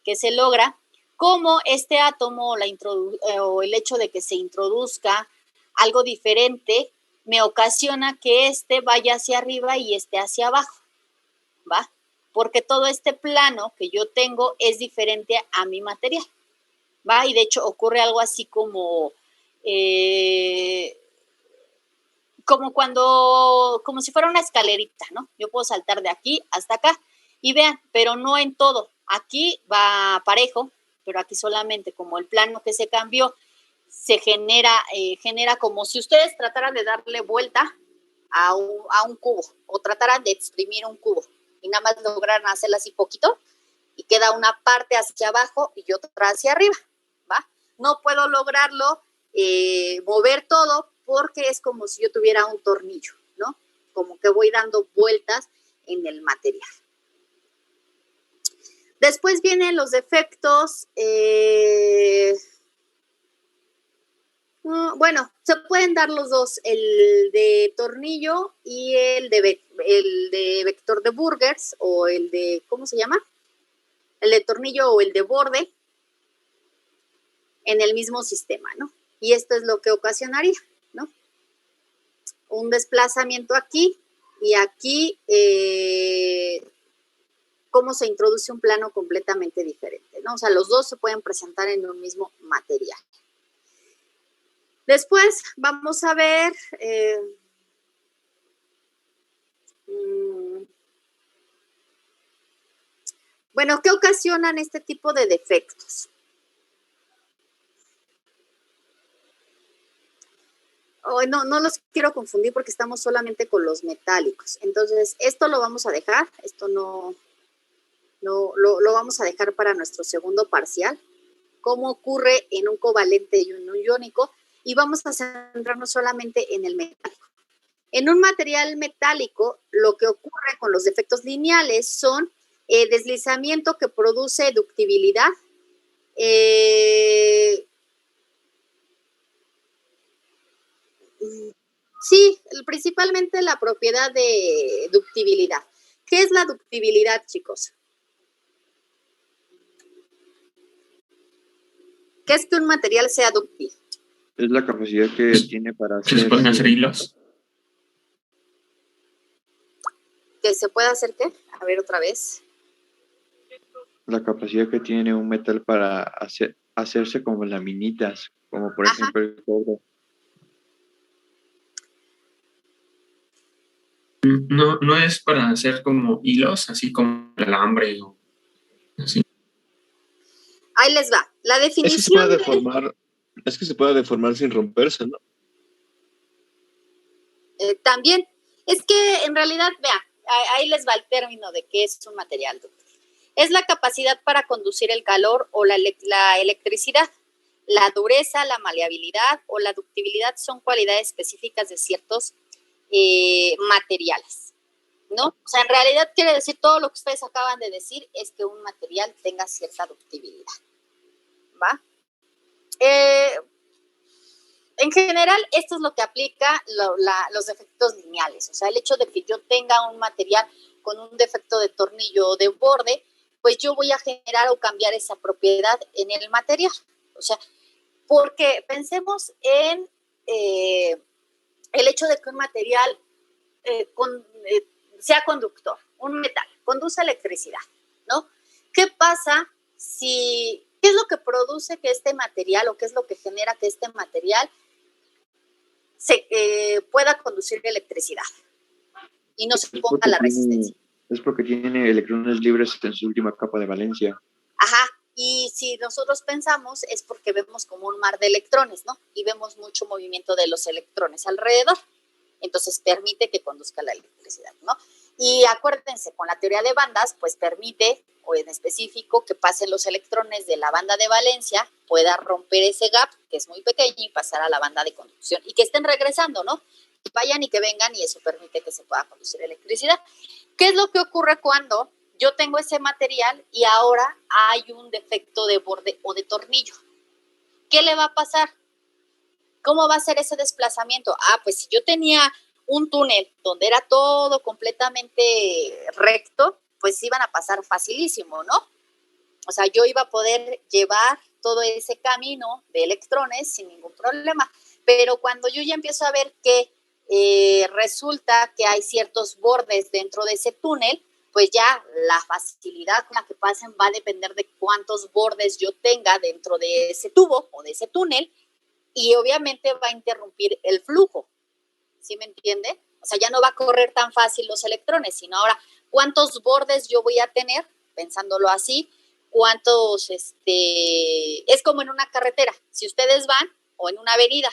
que se logra, cómo este átomo o el hecho de que se introduzca algo diferente me ocasiona que este vaya hacia arriba y este hacia abajo, ¿va? Porque todo este plano que yo tengo es diferente a mi material, ¿va? Y de hecho ocurre algo así como si fuera una escalerita, ¿no? Yo puedo saltar de aquí hasta acá y vean, pero no en todo. Aquí va parejo, pero aquí solamente como el plano que se cambió se genera como si ustedes trataran de darle vuelta a un cubo o trataran de exprimir un cubo y nada más lograran hacerlo así poquito y queda una parte hacia abajo y otra hacia arriba, ¿va? No puedo lograrlo mover todo porque es como si yo tuviera un tornillo, ¿no? Como que voy dando vueltas en el material. Después vienen los defectos, bueno, se pueden dar los dos, el de tornillo y el de vector de Burgers o el de, ¿cómo se llama? El de tornillo o el de borde en el mismo sistema, ¿no? Y esto es lo que ocasionaría, ¿no? Un desplazamiento aquí y aquí, cómo se introduce un plano completamente diferente, ¿no? O sea, los dos se pueden presentar en un mismo material. Después vamos a ver bueno, ¿qué ocasionan este tipo de defectos? No los quiero confundir porque estamos solamente con los metálicos. Entonces, esto lo vamos a dejar, esto no lo vamos a dejar para nuestro segundo parcial. Cómo ocurre en un covalente y un iónico, y vamos a centrarnos solamente en el metálico. En un material metálico, lo que ocurre con los defectos lineales son deslizamiento que produce ductibilidad, sí, principalmente la propiedad de ductibilidad. ¿Qué es la ductibilidad, chicos? ¿Qué es que un material sea dúctil? Es la capacidad que tiene para ¿Que se pueden hacer hilos? ¿Que se puede hacer qué? A ver, otra vez. La capacidad que tiene un metal para hacerse como laminitas, como por ejemplo el cobre. No es para hacer como hilos, así como el alambre o así. Ahí les va. La definición. Es que se puede deformar sin romperse, ¿no? También. Es que en realidad, vea, ahí les va el término de qué es un material dúctil. Es la capacidad para conducir el calor o la electricidad. La dureza, la maleabilidad o la ductibilidad son cualidades específicas de ciertos materiales, ¿no? O sea, en realidad quiere decir todo lo que ustedes acaban de decir es que un material tenga cierta ductibilidad, ¿va? En general, esto es lo que aplica los defectos lineales. O sea, el hecho de que yo tenga un material con un defecto de tornillo o de borde, pues yo voy a generar o cambiar esa propiedad en el material. O sea, porque pensemos en el hecho de que un material sea conductor, un metal, conduce electricidad, ¿no? ¿Qué pasa si, qué es lo que produce que este material o qué es lo que genera que este material pueda conducir electricidad y no se ponga la resistencia? Es porque tiene electrones libres en su última capa de valencia. Ajá, y si nosotros pensamos es porque vemos como un mar de electrones, ¿no? Y vemos mucho movimiento de los electrones alrededor, entonces permite que conduzca la electricidad, ¿no? Y acuérdense, con la teoría de bandas, pues permite, o en específico, que pasen los electrones de la banda de valencia, pueda romper ese gap, que es muy pequeño, y pasar a la banda de conducción, y que estén regresando, ¿no? Que vayan y que vengan, y eso permite que se pueda conducir electricidad. ¿Qué es lo que ocurre cuando yo tengo ese material y ahora hay un defecto de borde o de tornillo? ¿Qué le va a pasar? ¿Cómo va a ser ese desplazamiento? Pues si yo tenía un túnel donde era todo completamente recto, pues iban a pasar facilísimo, ¿no? O sea, yo iba a poder llevar todo ese camino de electrones sin ningún problema. Pero cuando yo ya empiezo a ver que resulta que hay ciertos bordes dentro de ese túnel, pues ya la facilidad con la que pasen va a depender de cuántos bordes yo tenga dentro de ese tubo o de ese túnel, y obviamente va a interrumpir el flujo. ¿Sí me entiende? O sea, ya no va a correr tan fácil los electrones, sino ahora, ¿cuántos bordes yo voy a tener? Pensándolo así, ¿cuántos, es como en una carretera, si ustedes van, o en una avenida,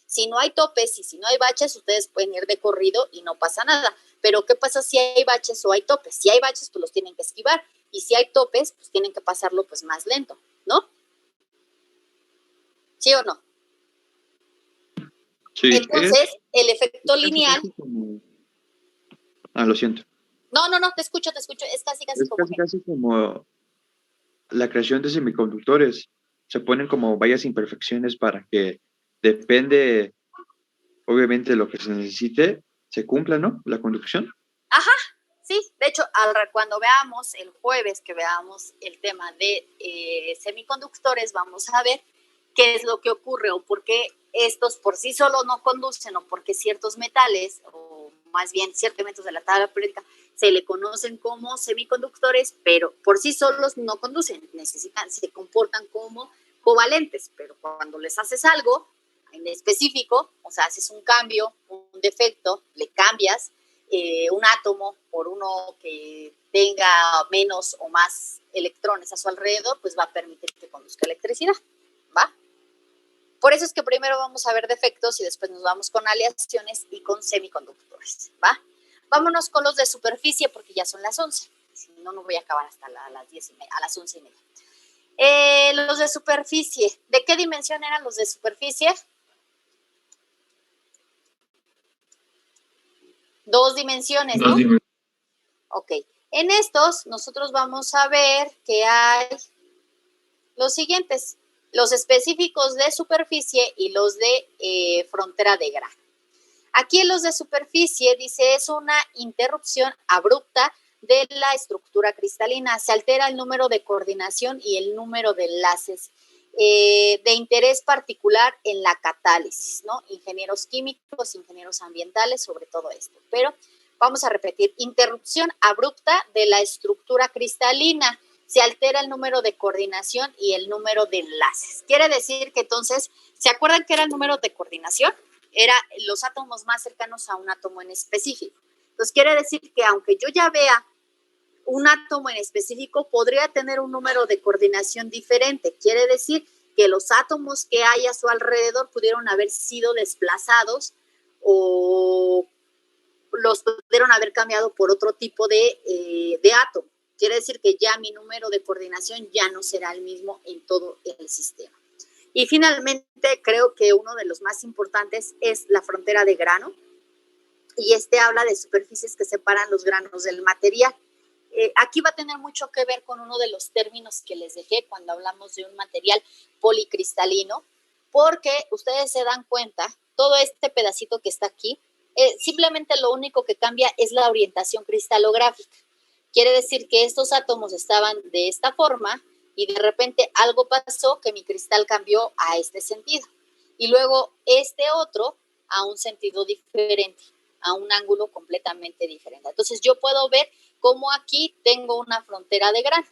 si no hay topes y si no hay baches, ustedes pueden ir de corrido y no pasa nada. Pero ¿qué pasa si hay baches o hay topes? Si hay baches, pues los tienen que esquivar, y si hay topes, pues tienen que pasarlo pues más lento, ¿no? ¿Sí o no? Sí. Entonces, el efecto lineal... Lo siento. No, te escucho, es casi casi como la creación de semiconductores. Se ponen como varias imperfecciones para que depende, obviamente, de lo que se necesite, se cumpla, ¿no? La conducción. Ajá, sí. De hecho, cuando veamos el jueves, que veamos el tema de semiconductores, vamos a ver qué es lo que ocurre o por qué estos por sí solos no conducen, o porque ciertos metales, o más bien ciertos elementos de la tabla periódica, se le conocen como semiconductores, pero por sí solos no conducen, se comportan como covalentes, pero cuando les haces algo en específico, o sea, haces un cambio, un defecto, le cambias un átomo por uno que tenga menos o más electrones a su alrededor, pues va a permitir que conduzca electricidad, ¿va? Por eso es que primero vamos a ver defectos y después nos vamos con aleaciones y con semiconductores, ¿va? Vámonos con los de superficie porque ya son las 11. Si no, no voy a acabar hasta las 10:30, a las 11:30. Los de superficie. ¿De qué dimensión eran los de superficie? 2 dimensiones, ¿no? 2 dimensiones. Ok. En estos, nosotros vamos a ver que hay los siguientes: los específicos de superficie y los de frontera de grano. Aquí en los de superficie dice es una interrupción abrupta de la estructura cristalina. Se altera el número de coordinación y el número de enlaces de interés particular en la catálisis, ¿no? Ingenieros químicos, ingenieros ambientales, sobre todo esto. Pero vamos a repetir: interrupción abrupta de la estructura cristalina. Se altera el número de coordinación y el número de enlaces. Quiere decir que entonces, ¿se acuerdan qué era el número de coordinación? Era los átomos más cercanos a un átomo en específico. Entonces, quiere decir que aunque yo ya vea un átomo en específico, podría tener un número de coordinación diferente. Quiere decir que los átomos que hay a su alrededor pudieron haber sido desplazados o los pudieron haber cambiado por otro tipo de átomo. Quiere decir que ya mi número de coordinación ya no será el mismo en todo el sistema. Y finalmente, creo que uno de los más importantes es la frontera de grano, y habla de superficies que separan los granos del material. Aquí va a tener mucho que ver con uno de los términos que les dejé cuando hablamos de un material policristalino, porque ustedes se dan cuenta, todo este pedacito que está aquí, simplemente lo único que cambia es la orientación cristalográfica. Quiere decir que estos átomos estaban de esta forma y de repente algo pasó que mi cristal cambió a este sentido. Y luego este otro a un sentido diferente, a un ángulo completamente diferente. Entonces yo puedo ver cómo aquí tengo una frontera de grano,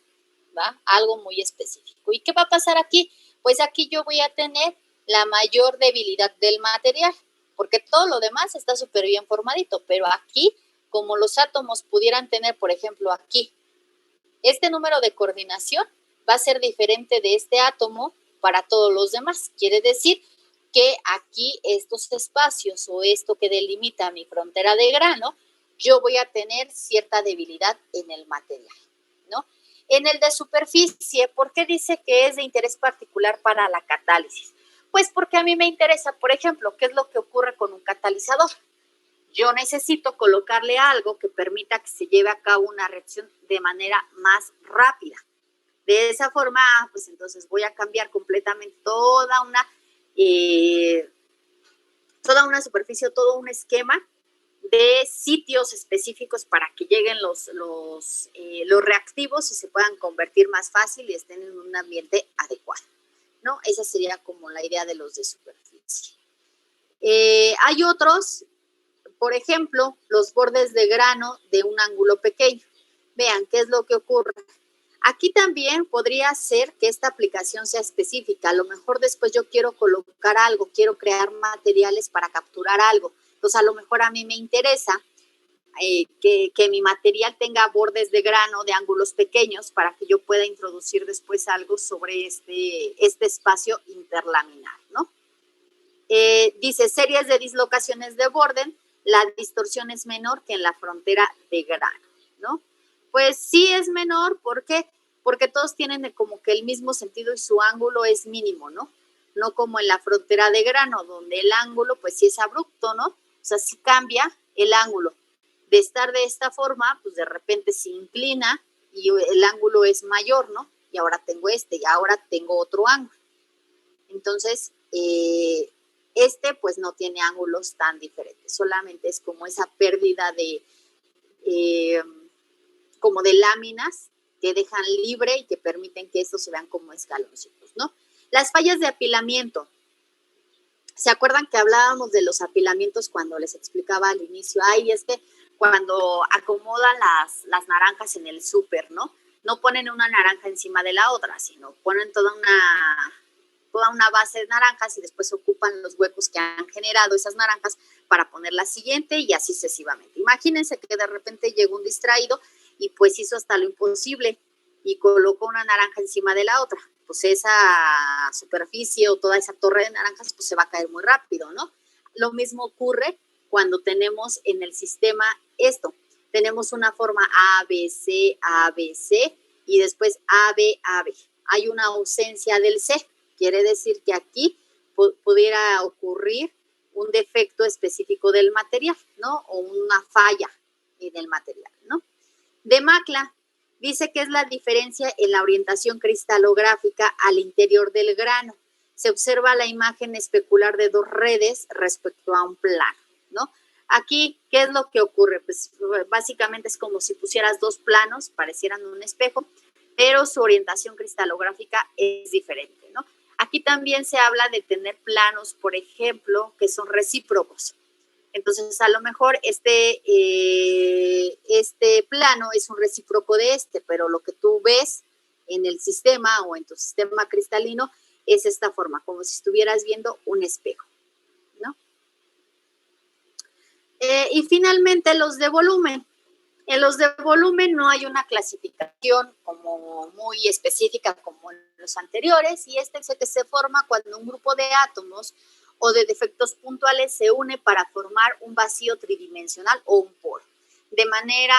¿va? Algo muy específico. ¿Y qué va a pasar aquí? Pues aquí yo voy a tener la mayor debilidad del material, porque todo lo demás está súper bien formadito, pero aquí, como los átomos pudieran tener, por ejemplo, aquí, este número de coordinación va a ser diferente de este átomo para todos los demás. Quiere decir que aquí estos espacios o esto que delimita mi frontera de grano, yo voy a tener cierta debilidad en el material, ¿no? En el de superficie, ¿por qué dice que es de interés particular para la catálisis? Pues porque a mí me interesa, por ejemplo, qué es lo que ocurre con un catalizador. Yo necesito colocarle algo que permita que se lleve a cabo una reacción de manera más rápida. De esa forma, pues entonces voy a cambiar completamente toda una superficie, todo un esquema de sitios específicos para que lleguen los reactivos y se puedan convertir más fácil y estén en un ambiente adecuado, ¿no? Esa sería como la idea de los de superficie. Hay otros, por ejemplo, los bordes de grano de un ángulo pequeño. Vean qué es lo que ocurre. Aquí también podría ser que esta aplicación sea específica. A lo mejor después yo quiero colocar algo, quiero crear materiales para capturar algo. Entonces, a lo mejor a mí me interesa que mi material tenga bordes de grano de ángulos pequeños para que yo pueda introducir después algo sobre este espacio interlaminar, ¿no? Dice, series de dislocaciones de borde, la distorsión es menor que en la frontera de grano, ¿no? Pues sí es menor, ¿por qué? Porque todos tienen como que el mismo sentido y su ángulo es mínimo, ¿no? No como en la frontera de grano, donde el ángulo pues sí es abrupto, ¿no? O sea, sí cambia el ángulo. De estar de esta forma, pues de repente se inclina y el ángulo es mayor, ¿no? Y ahora tengo y ahora tengo otro ángulo. Entonces, pues no tiene ángulos tan diferentes, solamente es como esa pérdida de como de láminas que dejan libre y que permiten que estos se vean como escaloncitos, ¿no? Las fallas de apilamiento. ¿Se acuerdan que hablábamos de los apilamientos cuando les explicaba al inicio? Ay, es que cuando acomodan las naranjas en el súper, ¿no? No ponen una naranja encima de la otra, sino ponen toda una base de naranjas y después ocupan los huecos que han generado esas naranjas para poner la siguiente y así sucesivamente. Imagínense que de repente llegó un distraído y pues hizo hasta lo imposible y colocó una naranja encima de la otra. Pues esa superficie o toda esa torre de naranjas pues se va a caer muy rápido, ¿no? Lo mismo ocurre cuando tenemos en el sistema esto. Tenemos una forma ABC, ABC y después AB, AB. Hay una ausencia del C. Quiere decir que aquí pudiera ocurrir un defecto específico del material, ¿no? O una falla en el material, ¿no? De Macla dice que es la diferencia en la orientación cristalográfica al interior del grano. Se observa la imagen especular de dos redes respecto a un plano, ¿no? Aquí, ¿qué es lo que ocurre? Pues básicamente es como si pusieras dos planos, parecieran un espejo, pero su orientación cristalográfica es diferente, ¿no? Aquí también se habla de tener planos, por ejemplo, que son recíprocos. Entonces, a lo mejor este plano es un recíproco de pero lo que tú ves en el sistema o en tu sistema cristalino es esta forma, como si estuvieras viendo un espejo, ¿no? Y finalmente, los de volumen. En los de volumen no hay una clasificación como muy específica como en los anteriores y se forma cuando un grupo de átomos o de defectos puntuales se une para formar un vacío tridimensional o un poro. De manera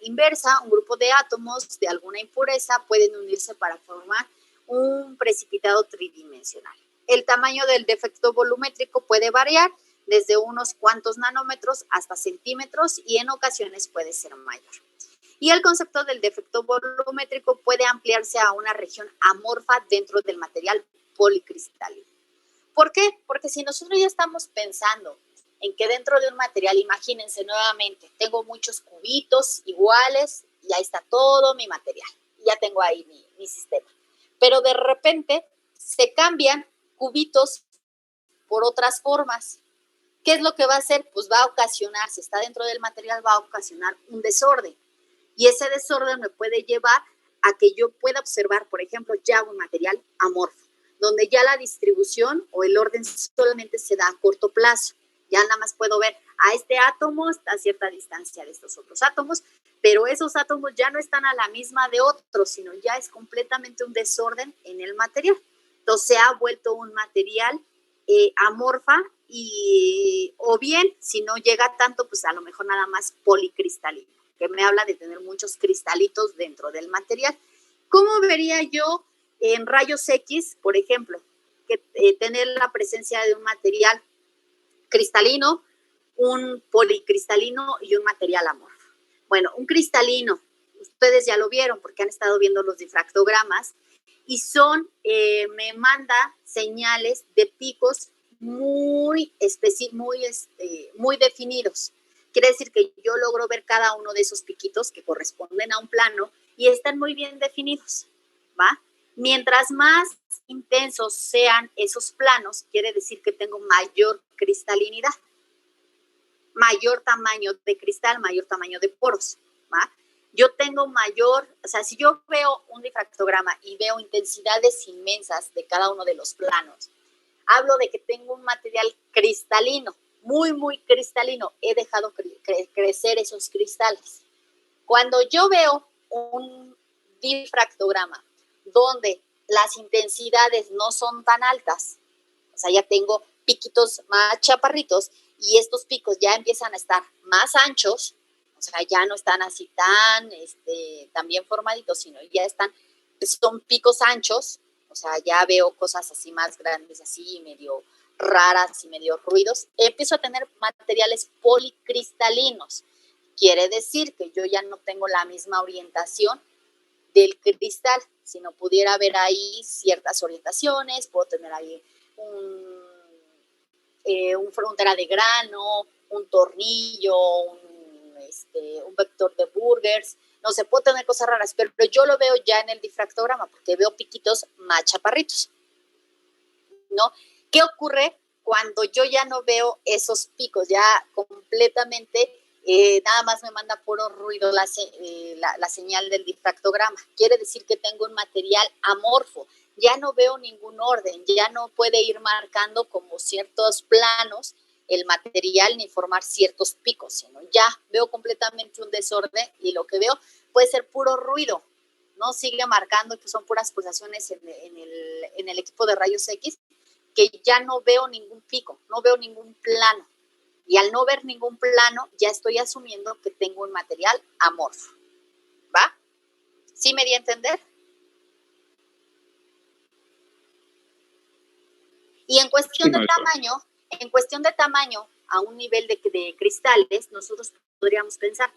inversa, un grupo de átomos de alguna impureza pueden unirse para formar un precipitado tridimensional. El tamaño del defecto volumétrico puede variar desde unos cuantos nanómetros hasta centímetros y en ocasiones puede ser mayor. Y el concepto del defecto volumétrico puede ampliarse a una región amorfa dentro del material policristalino. ¿Por qué? Porque si nosotros ya estamos pensando en que dentro de un material, imagínense nuevamente, tengo muchos cubitos iguales y ahí está todo mi material. Ya tengo ahí mi sistema. Pero de repente se cambian cubitos por otras formas. ¿Qué es lo que va a hacer? Pues va a ocasionar, si está dentro del material, va a ocasionar un desorden. Y ese desorden me puede llevar a que yo pueda observar, por ejemplo, ya un material amorfo, donde ya la distribución o el orden solamente se da a corto plazo. Ya nada más puedo ver a este átomo está a cierta distancia de estos otros átomos, pero esos átomos ya no están a la misma de otros, sino ya es completamente un desorden en el material. Entonces se ha vuelto un material amorfa o bien, si no llega tanto, pues a lo mejor nada más policristalino, que me habla de tener muchos cristalitos dentro del material. ¿Cómo vería yo en rayos X, por ejemplo, que tener la presencia de un material cristalino, un policristalino y un material amorfo? Bueno, un cristalino, ustedes ya lo vieron porque han estado viendo los difractogramas y me manda señales de picos muy definidos. Quiere decir que yo logro ver cada uno de esos piquitos que corresponden a un plano y están muy bien definidos, ¿va? Mientras más intensos sean esos planos, quiere decir que tengo mayor cristalinidad, mayor tamaño de cristal, mayor tamaño de poros, ¿va? Yo tengo si yo veo un difractograma y veo intensidades inmensas de cada uno de los planos, hablo de que tengo un material cristalino, muy, muy cristalino. He dejado crecer esos cristales. Cuando yo veo un difractograma donde las intensidades no son tan altas, o sea, ya tengo piquitos más chaparritos y estos picos ya empiezan a estar más anchos, o sea, ya no están así tan bien formaditos, sino ya son picos anchos, o sea, ya veo cosas así más grandes, así medio raras y medio ruidos. Empiezo a tener materiales policristalinos. Quiere decir que yo ya no tengo la misma orientación del cristal, sino pudiera ver ahí ciertas orientaciones, puedo tener ahí un frontera de grano, un tornillo, un vector de burgers, no sé, puedo tener cosas raras, pero yo lo veo ya en el difractograma porque veo piquitos más chaparritos, ¿no? ¿Qué ocurre cuando yo ya no veo esos picos? Ya completamente, nada más me manda puro ruido la señal del difractograma. Quiere decir que tengo un material amorfo. Ya no veo ningún orden, ya no puede ir marcando como ciertos planos el material ni formar ciertos picos, sino ya veo completamente un desorden y lo que veo puede ser puro ruido, ¿no? Sigue marcando que son puras pulsaciones en el equipo de rayos X, que ya no veo ningún pico, no veo ningún plano. Y al no ver ningún plano, ya estoy asumiendo que tengo un material amorfo, ¿va? ¿Sí me di a entender? Y en cuestión de tamaño, a un nivel de cristales, nosotros podríamos pensar,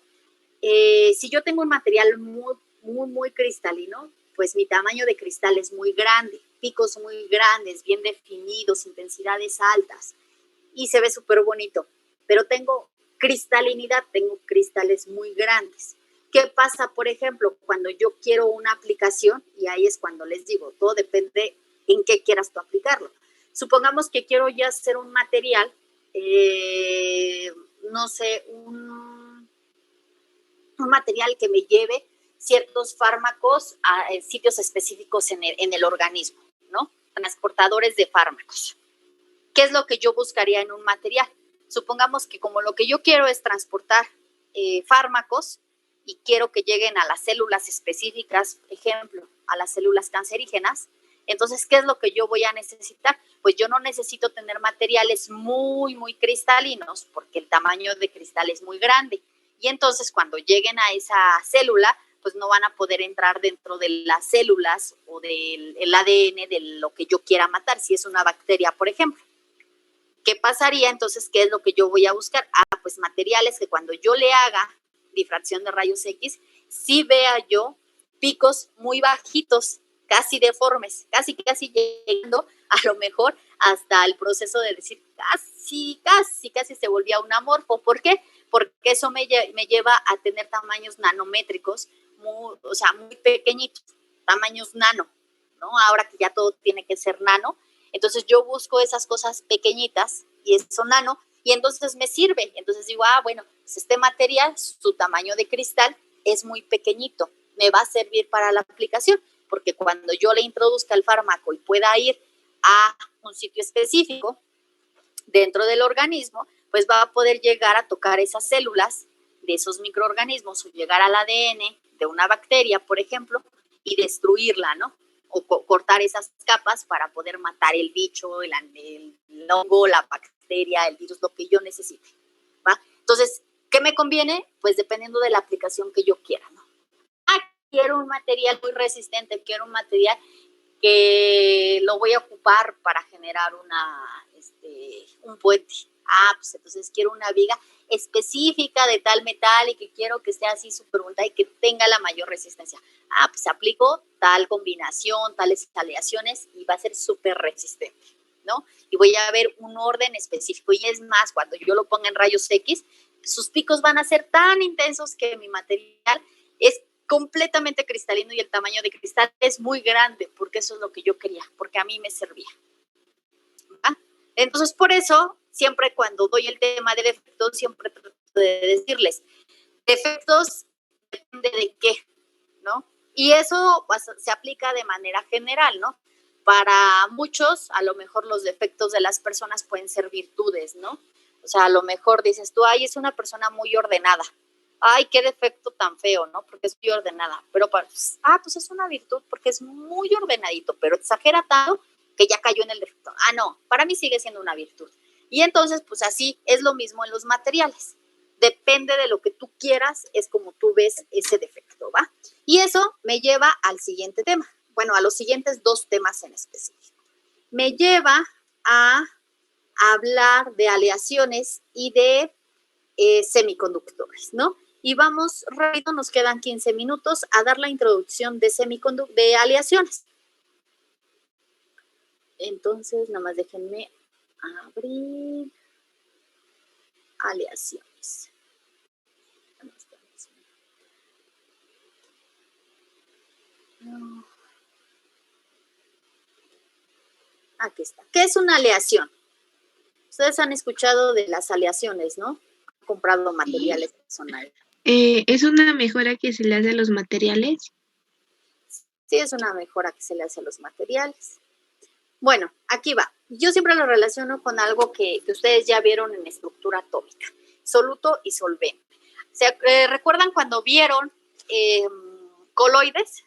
si yo tengo un material muy, muy, muy cristalino, pues mi tamaño de cristal es muy grande, picos muy grandes, bien definidos, intensidades altas, y se ve súper bonito. Pero tengo cristalinidad, tengo cristales muy grandes. ¿Qué pasa, por ejemplo, cuando yo quiero una aplicación? Y ahí es cuando les digo, todo depende en qué quieras tú aplicarlo. Supongamos que quiero ya hacer un material, no sé, un material que me lleve ciertos fármacos a sitios específicos en el organismo, ¿no? Transportadores de fármacos. ¿Qué es lo que yo buscaría en un material? Supongamos que como lo que yo quiero es transportar fármacos y quiero que lleguen a las células específicas, por ejemplo, a las células cancerígenas, entonces, ¿qué es lo que yo voy a necesitar? Pues yo no necesito tener materiales muy, muy cristalinos porque el tamaño de cristal es muy grande. Y entonces, cuando lleguen a esa célula, pues no van a poder entrar dentro de las células o del ADN de lo que yo quiera matar, si es una bacteria, por ejemplo. ¿Qué pasaría? Entonces, ¿qué es lo que yo voy a buscar? Pues materiales que cuando yo le haga difracción de rayos X, sí vea yo picos muy bajitos, casi deformes, casi llegando a lo mejor hasta el proceso de decir casi se volvía un amorfo. ¿Por qué? Porque eso me lleva a tener tamaños nanométricos, muy pequeñitos, tamaños nano, ¿no? Ahora que ya todo tiene que ser nano, entonces yo busco esas cosas pequeñitas y eso nano, y entonces me sirve. Entonces digo, bueno, pues este material, su tamaño de cristal es muy pequeñito, me va a servir para la aplicación, porque cuando yo le introduzca el fármaco y pueda ir a un sitio específico dentro del organismo, pues va a poder llegar a tocar esas células de esos microorganismos o llegar al ADN de una bacteria, por ejemplo, y destruirla, ¿no? o cortar esas capas para poder matar el bicho, el hongo, la bacteria, el virus, lo que yo necesite, ¿va? Entonces, ¿qué me conviene? Pues dependiendo de la aplicación que yo quiera, ¿no? Quiero un material muy resistente, quiero un material que lo voy a ocupar para generar un puente. Pues entonces quiero una viga específica de tal metal y que quiero que esté así súper bonita y que tenga la mayor resistencia. Pues aplico tal combinación, tales aleaciones y va a ser súper resistente, ¿no? Y voy a ver un orden específico. Y es más, cuando yo lo ponga en rayos X, sus picos van a ser tan intensos que mi material es completamente cristalino y el tamaño de cristal es muy grande, porque eso es lo que yo quería, porque a mí me servía. ¿Va? Entonces, por eso, siempre cuando doy el tema de defectos, siempre trato de decirles, defectos depende de qué, ¿no? Y eso se aplica de manera general, ¿no? Para muchos, a lo mejor los defectos de las personas pueden ser virtudes, ¿no? O sea, a lo mejor dices tú, es una persona muy ordenada. Qué defecto tan feo, ¿no? Porque es muy ordenada. Pero, pues es una virtud porque es muy ordenadito, pero exagera tanto que ya cayó en el defecto. No, para mí sigue siendo una virtud. Y entonces, pues así es lo mismo en los materiales. Depende de lo que tú quieras, es como tú ves ese defecto, ¿va? Y eso me lleva al siguiente tema. Bueno, a los siguientes 2 temas en específico. Me lleva a hablar de aleaciones y de semiconductores, ¿no? Y vamos rápido, nos quedan 15 minutos a dar la introducción de aleaciones. Entonces, nada más déjenme abrir aleaciones. Aquí está. ¿Qué es una aleación? Ustedes han escuchado de las aleaciones, ¿no? Han comprado materiales personales. ¿Es una mejora que se le hace a los materiales? Sí, es una mejora que se le hace a los materiales. Bueno, aquí va. Yo siempre lo relaciono con algo que ustedes ya vieron en estructura atómica. Soluto y solvente. ¿Recuerdan cuando vieron coloides?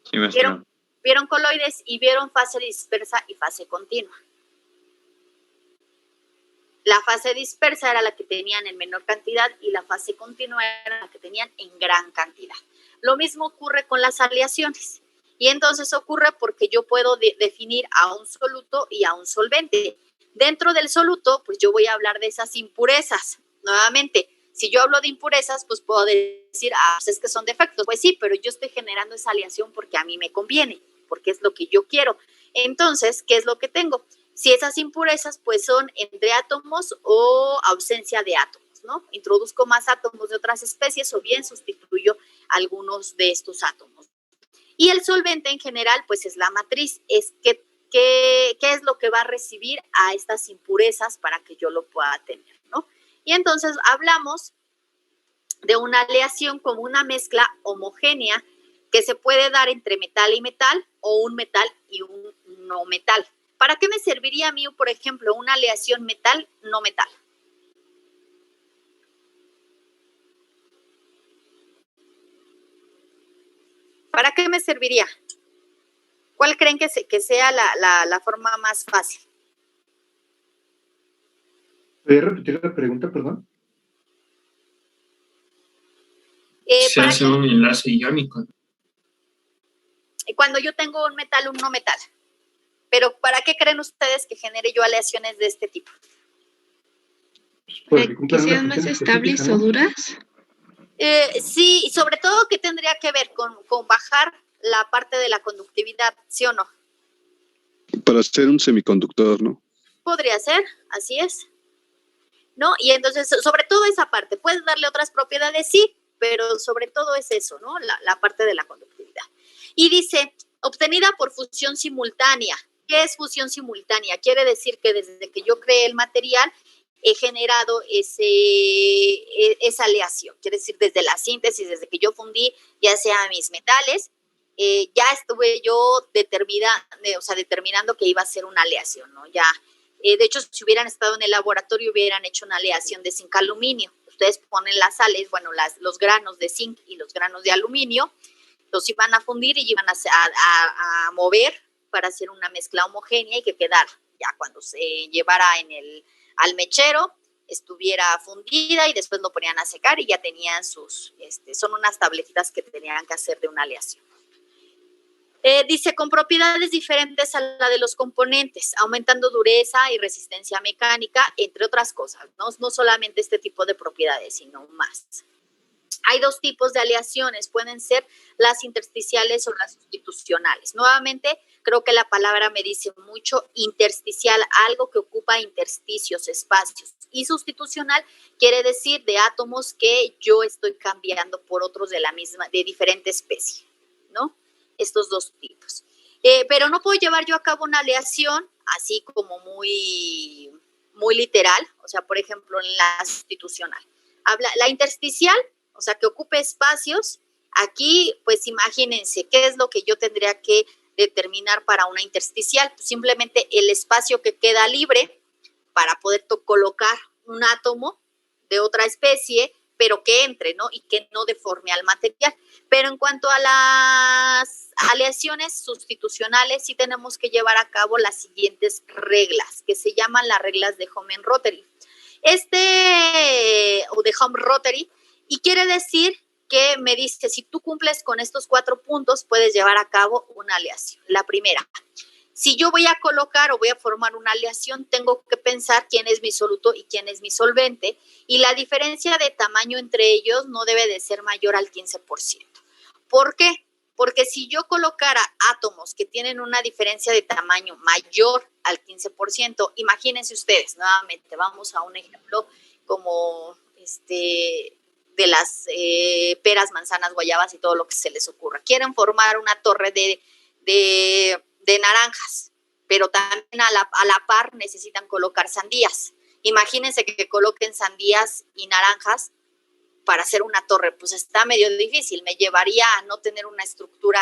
Sí, maestra. Vieron coloides y vieron fase dispersa y fase continua. La fase dispersa era la que tenían en menor cantidad y la fase continua era la que tenían en gran cantidad. Lo mismo ocurre con las aleaciones. Y entonces ocurre porque yo puedo definir a un soluto y a un solvente. Dentro del soluto, pues yo voy a hablar de esas impurezas. Nuevamente, si yo hablo de impurezas, pues puedo decir, pues es que son defectos. Pues sí, pero yo estoy generando esa aleación porque a mí me conviene, porque es lo que yo quiero. Entonces, ¿qué es lo que tengo? Si esas impurezas pues son entre átomos o ausencia de átomos, ¿no? Introduzco más átomos de otras especies o bien sustituyo algunos de estos átomos. Y el solvente en general pues es la matriz, es qué es lo que va a recibir a estas impurezas para que yo lo pueda tener, ¿no? Y entonces hablamos de una aleación como una mezcla homogénea que se puede dar entre metal y metal o un metal y un no metal. ¿Para qué me serviría a mí, por ejemplo, una aleación metal-no metal? ¿Para qué me serviría? ¿Cuál creen que sea la forma más fácil? ¿Puedes repetir la pregunta, perdón? Se hace un enlace iónico. Cuando yo tengo un metal, un no metal. Pero ¿para qué creen ustedes que genere yo aleaciones de este tipo? ¿Para que sean más estables o duras? Sí, y sobre todo, ¿qué tendría que ver con bajar la parte de la conductividad, sí o no? Para ser un semiconductor, ¿no? Podría ser, así es. ¿No? Y entonces, sobre todo esa parte, puedes darle otras propiedades, sí, pero sobre todo es eso, ¿no? La parte de la conductividad. Y dice, obtenida por fusión simultánea. ¿Qué es fusión simultánea? Quiere decir que desde que yo creé el material, he generado esa aleación. Quiere decir, desde la síntesis, desde que yo fundí, ya sea mis metales, ya estuve yo determinando que iba a ser una aleación, ¿no? Ya, de hecho, si hubieran estado en el laboratorio, hubieran hecho una aleación de zinc-aluminio. Ustedes ponen las sales, bueno, los granos de zinc y los granos de aluminio, Los iban a fundir y iban a mover para hacer una mezcla homogénea y que quedara. Ya cuando se llevara al mechero, estuviera fundida y después lo ponían a secar y ya tenían son unas tabletitas que tenían que hacer de una aleación. Dice, con propiedades diferentes a la de los componentes, aumentando dureza y resistencia mecánica, entre otras cosas, no solamente este tipo de propiedades, sino más. Hay dos tipos de aleaciones, pueden ser las intersticiales o las sustitucionales. Nuevamente, creo que la palabra me dice mucho, intersticial, algo que ocupa intersticios, espacios. Y sustitucional quiere decir de átomos que yo estoy cambiando por otros de diferente especie, ¿no? Estos dos tipos. Pero no puedo llevar yo a cabo una aleación así como muy, muy literal, o sea, por ejemplo, en la sustitucional. La intersticial, o sea, que ocupe espacios, aquí, pues imagínense, ¿qué es lo que yo tendría que determinar para una intersticial? Pues simplemente el espacio que queda libre para poder colocar un átomo de otra especie, pero que entre, ¿no? Y que no deforme al material. Pero en cuanto a las aleaciones sustitucionales, sí tenemos que llevar a cabo las siguientes reglas, que se llaman las reglas de Hohm-Rottery. O de Hohm-Rottery, y quiere decir que me dice, si tú cumples con estos 4 puntos, puedes llevar a cabo una aleación. La primera, si yo voy a colocar o voy a formar una aleación, tengo que pensar quién es mi soluto y quién es mi solvente, y la diferencia de tamaño entre ellos no debe de ser mayor al 15%. ¿Por qué? Porque si yo colocara átomos que tienen una diferencia de tamaño mayor al 15%, imagínense ustedes, nuevamente, vamos a un ejemplo como de las peras, manzanas, guayabas y todo lo que se les ocurra. Quieren formar una torre de naranjas, pero también a la par necesitan colocar sandías. Imagínense que coloquen sandías y naranjas para hacer una torre, pues está medio difícil, me llevaría a no tener una estructura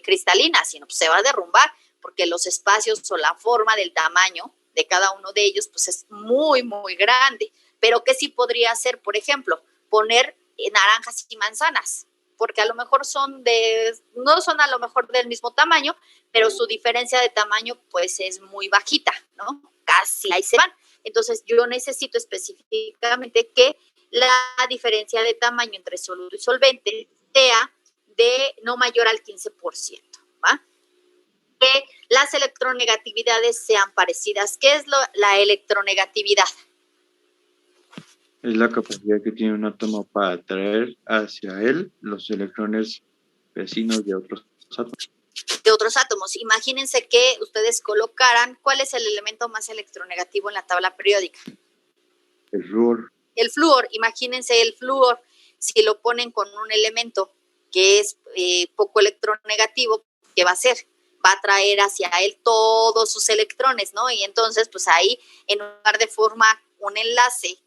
cristalina, sino pues se va a derrumbar, porque los espacios o la forma del tamaño de cada uno de ellos, pues es muy, muy grande. Pero ¿qué sí podría hacer? Por ejemplo, poner naranjas y manzanas, porque a lo mejor no son a lo mejor del mismo tamaño, pero su diferencia de tamaño pues es muy bajita, ¿no? Casi ahí se van. Entonces yo necesito específicamente que la diferencia de tamaño entre soluto y solvente sea de no mayor al 15%, ¿va? Que las electronegatividades sean parecidas. ¿Qué es la electronegatividad? Es la capacidad que tiene un átomo para atraer hacia él los electrones vecinos de otros átomos. De otros átomos. Imagínense que ustedes colocaran, ¿cuál es el elemento más electronegativo en la tabla periódica? El flúor. El flúor, imagínense el flúor, si lo ponen con un elemento que es poco electronegativo, ¿qué va a hacer? Va a atraer hacia él todos sus electrones, ¿no? Y entonces, pues ahí, en lugar de formar un enlace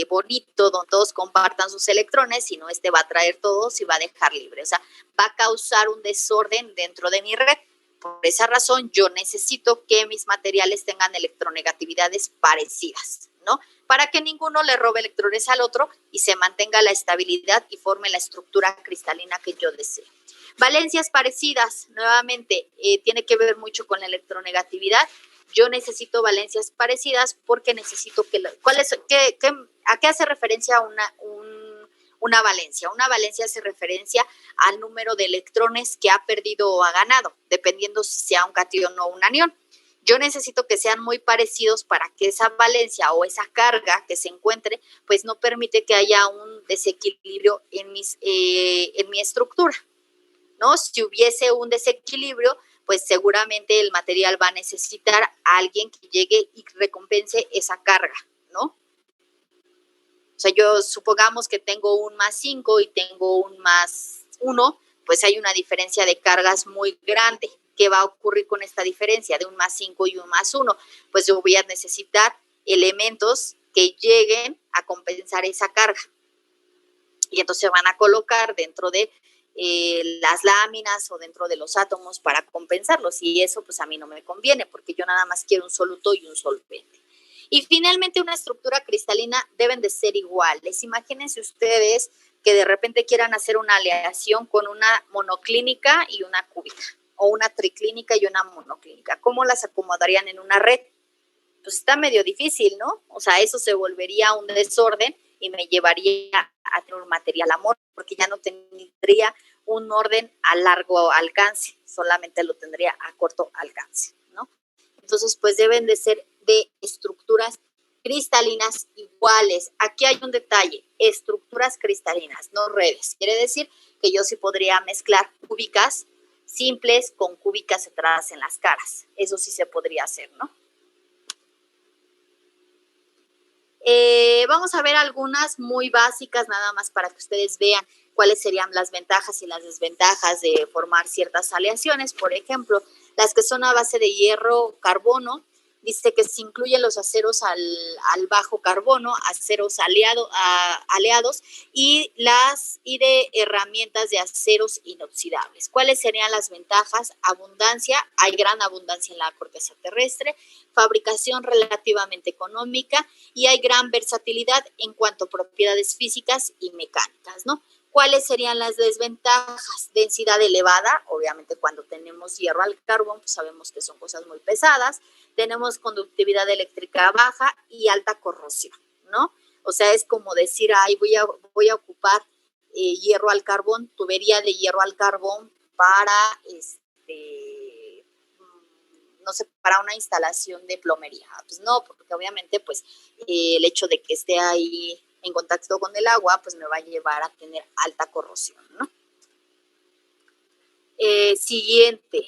bonito donde todos compartan sus electrones, sino va a traer todos y va a dejar libre, o sea, va a causar un desorden dentro de mi red. Por esa razón yo necesito que mis materiales tengan electronegatividades parecidas, ¿no? Para que ninguno le robe electrones al otro y se mantenga la estabilidad y forme la estructura cristalina que yo deseo. Valencias parecidas, nuevamente, tiene que ver mucho con la electronegatividad. Yo necesito valencias parecidas porque necesito ¿a qué hace referencia una valencia? Una valencia hace referencia al número de electrones que ha perdido o ha ganado, dependiendo si sea un catión o un anión. Yo necesito que sean muy parecidos para que esa valencia o esa carga que se encuentre, pues no permite que haya un desequilibrio en mi estructura, ¿no? Si hubiese un desequilibrio, pues seguramente el material va a necesitar a alguien que llegue y recompense esa carga, ¿no? O sea, yo supongamos que tengo un +5 y tengo un +1, pues hay una diferencia de cargas muy grande. ¿Qué va a ocurrir con esta diferencia de un +5 y un +1? Pues yo voy a necesitar elementos que lleguen a compensar esa carga. Y entonces se van a colocar dentro de las láminas o dentro de los átomos para compensarlos, y eso pues a mí no me conviene porque yo nada más quiero un soluto y un solvente. Y finalmente una estructura cristalina deben de ser iguales. Imagínense ustedes que de repente quieran hacer una aleación con una monoclínica y una cúbica, o una triclínica y una monoclínica. ¿Cómo las acomodarían en una red? Pues está medio difícil, ¿no? O sea, eso se volvería un desorden y me llevaría a tener un material amorfo, porque ya no tendría un orden a largo alcance, solamente lo tendría a corto alcance, ¿no? Entonces, pues deben de ser de estructuras cristalinas iguales. Aquí hay un detalle, estructuras cristalinas, no redes. Quiere decir que yo sí podría mezclar cúbicas simples con cúbicas centradas en las caras. Eso sí se podría hacer, ¿no? Vamos a ver algunas muy básicas, nada más para que ustedes vean cuáles serían las ventajas y las desventajas de formar ciertas aleaciones. Por ejemplo, las que son a base de hierro, carbono, dice que se incluyen los aceros al bajo carbono, aceros aleados y de herramientas de aceros inoxidables. ¿Cuáles serían las ventajas? Abundancia, hay gran abundancia en la corteza terrestre, fabricación relativamente económica y hay gran versatilidad en cuanto a propiedades físicas y mecánicas, ¿no? ¿Cuáles serían las desventajas? Densidad elevada, obviamente cuando tenemos hierro al carbón, pues sabemos que son cosas muy pesadas. Tenemos conductividad eléctrica baja y alta corrosión, ¿no? O sea, es como decir, ay, voy a ocupar hierro al carbón, tubería de hierro al carbón para, no sé, para una instalación de plomería. Pues no, porque obviamente, pues, el hecho de que esté ahí en contacto con el agua, pues me va a llevar a tener alta corrosión, ¿no? Siguiente.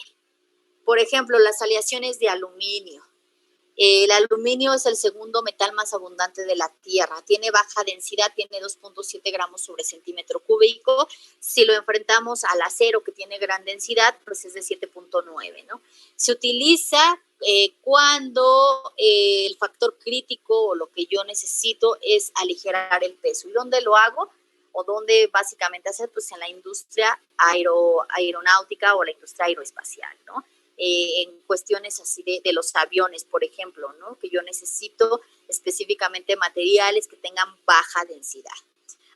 Por ejemplo, las aleaciones de aluminio. El aluminio es el segundo metal más abundante de la Tierra. Tiene baja densidad, tiene 2.7 gramos sobre centímetro cúbico. Si lo enfrentamos al acero, que tiene gran densidad, pues es de 7.9, ¿no? Se utiliza cuando el factor crítico o lo que yo necesito es aligerar el peso. ¿Y dónde lo hago? O dónde básicamente hacer, pues en la industria aeronáutica o la industria aeroespacial, ¿no? En cuestiones así de los aviones, por ejemplo, ¿no? Que yo necesito específicamente materiales que tengan baja densidad.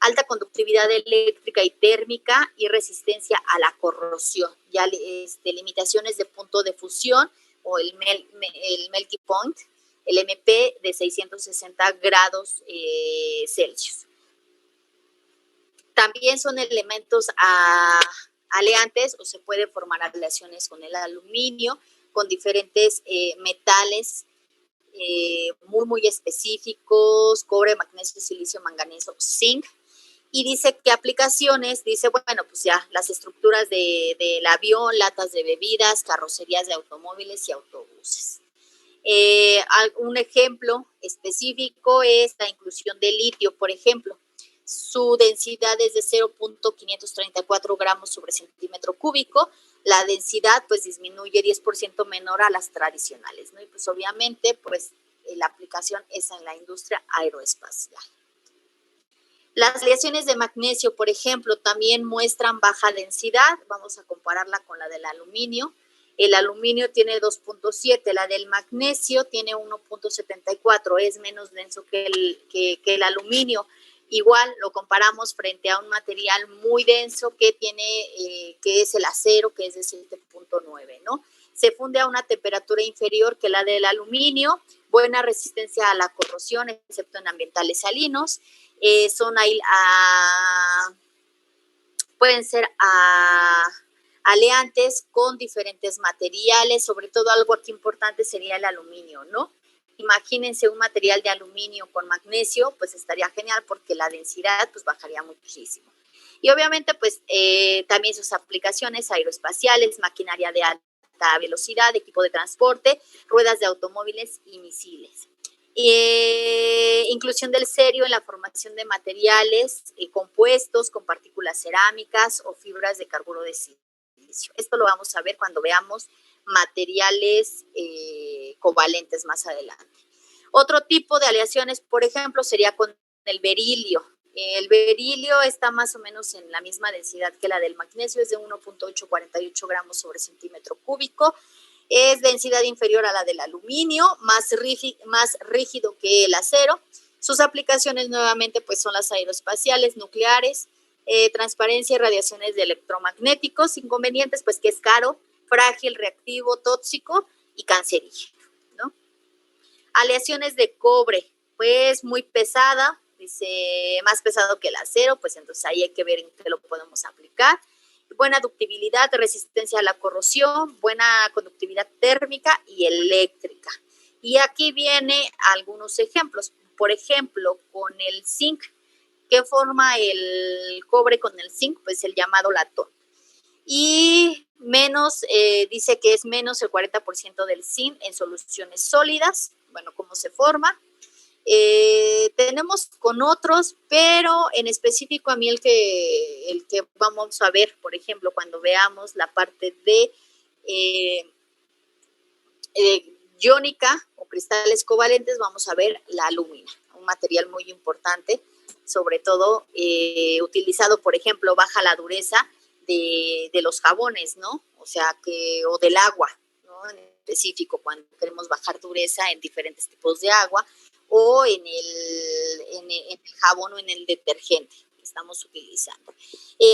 Alta conductividad eléctrica y térmica y resistencia a la corrosión. Ya limitaciones de punto de fusión o el melting point, el MP de 660 grados Celsius. También son elementos aleantes o se puede formar aleaciones con el aluminio, con diferentes metales muy específicos, cobre, magnesio, silicio, manganeso, zinc. Y dice que aplicaciones, dice, bueno, pues ya las estructuras del avión, latas de bebidas, carrocerías de automóviles y autobuses. Un ejemplo específico es la inclusión de litio, por ejemplo. Su densidad es de 0.534 gramos sobre centímetro cúbico. La densidad pues disminuye 10% menor a las tradicionales, ¿no? Y pues obviamente pues la aplicación es en la industria aeroespacial. Las aleaciones de magnesio, por ejemplo, también muestran baja densidad. Vamos a compararla con la del aluminio. El aluminio tiene 2.7, la del magnesio tiene 1.74, es menos denso que el aluminio. Igual lo comparamos frente a un material muy denso que es el acero, que es de 7.9, ¿no? Se funde a una temperatura inferior que la del aluminio, buena resistencia a la corrosión, excepto en ambientales salinos. Pueden ser aleantes con diferentes materiales, sobre todo algo aquí importante sería el aluminio, ¿no? Imagínense un material de aluminio con magnesio, pues estaría genial porque la densidad pues bajaría muchísimo. Y obviamente pues también sus aplicaciones aeroespaciales, maquinaria de alta velocidad, equipo de transporte, ruedas de automóviles y misiles. Inclusión del cerio en la formación de materiales compuestos con partículas cerámicas o fibras de carburo de silicio. Esto lo vamos a ver cuando veamos materiales covalentes más adelante. Otro tipo de aleaciones, por ejemplo, sería con el berilio. El berilio está más o menos en la misma densidad que la del magnesio, es de 1.848 gramos sobre centímetro cúbico. Es densidad inferior a la del aluminio, más rígido que el acero. Sus aplicaciones nuevamente pues son las aeroespaciales, nucleares, Transparencia y radiaciones de electromagnéticos. Inconvenientes, pues que es caro, frágil, reactivo, tóxico y cancerígeno, ¿no? Aleaciones de cobre, pues muy pesada, dice más pesado que el acero, pues entonces ahí hay que ver en qué lo podemos aplicar. Buena ductibilidad, resistencia a la corrosión, buena conductividad térmica y eléctrica. Y aquí viene algunos ejemplos. Por ejemplo, con el zinc, ¿qué forma el cobre con el zinc? Pues el llamado latón. Y menos, dice que es menos el 40% del zinc en soluciones sólidas. Bueno, ¿cómo se forma? Tenemos con otros, pero en específico a mí el que vamos a ver, por ejemplo, cuando veamos la parte de iónica o cristales covalentes, vamos a ver la alúmina, un material muy importante, sobre todo utilizado, por ejemplo, baja la dureza de los jabones, ¿no? O sea, o del agua, ¿no? En específico, cuando queremos bajar dureza en diferentes tipos de agua, o en el jabón o en el detergente que estamos utilizando.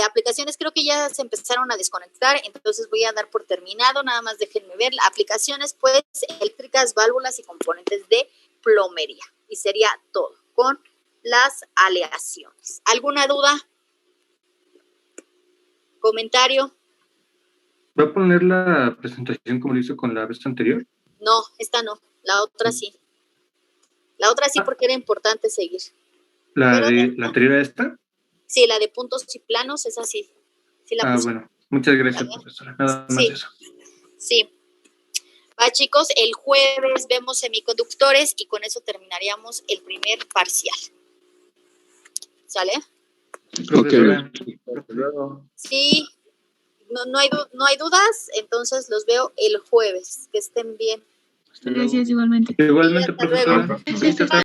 Aplicaciones creo que ya se empezaron a desconectar, entonces voy a dar por terminado, nada más déjenme ver. Aplicaciones pues eléctricas, válvulas y componentes de plomería. Y sería todo con las aleaciones. ¿Alguna duda? ¿Comentario? ¿Va a poner la presentación como lo hizo con la vez anterior? No, esta no, la otra sí. La otra sí porque era importante seguir. ¿La anterior a esta? Sí, la de puntos y planos, esa sí. Sí la puse. Bueno, muchas gracias, profesora. Nada más sí, eso. Sí. Va, chicos, el jueves vemos semiconductores y con eso terminaríamos el primer parcial. ¿Sale? Profesora. Sí. No hay dudas, entonces los veo el jueves. Que estén bien. Gracias, igualmente. Igualmente, profesora.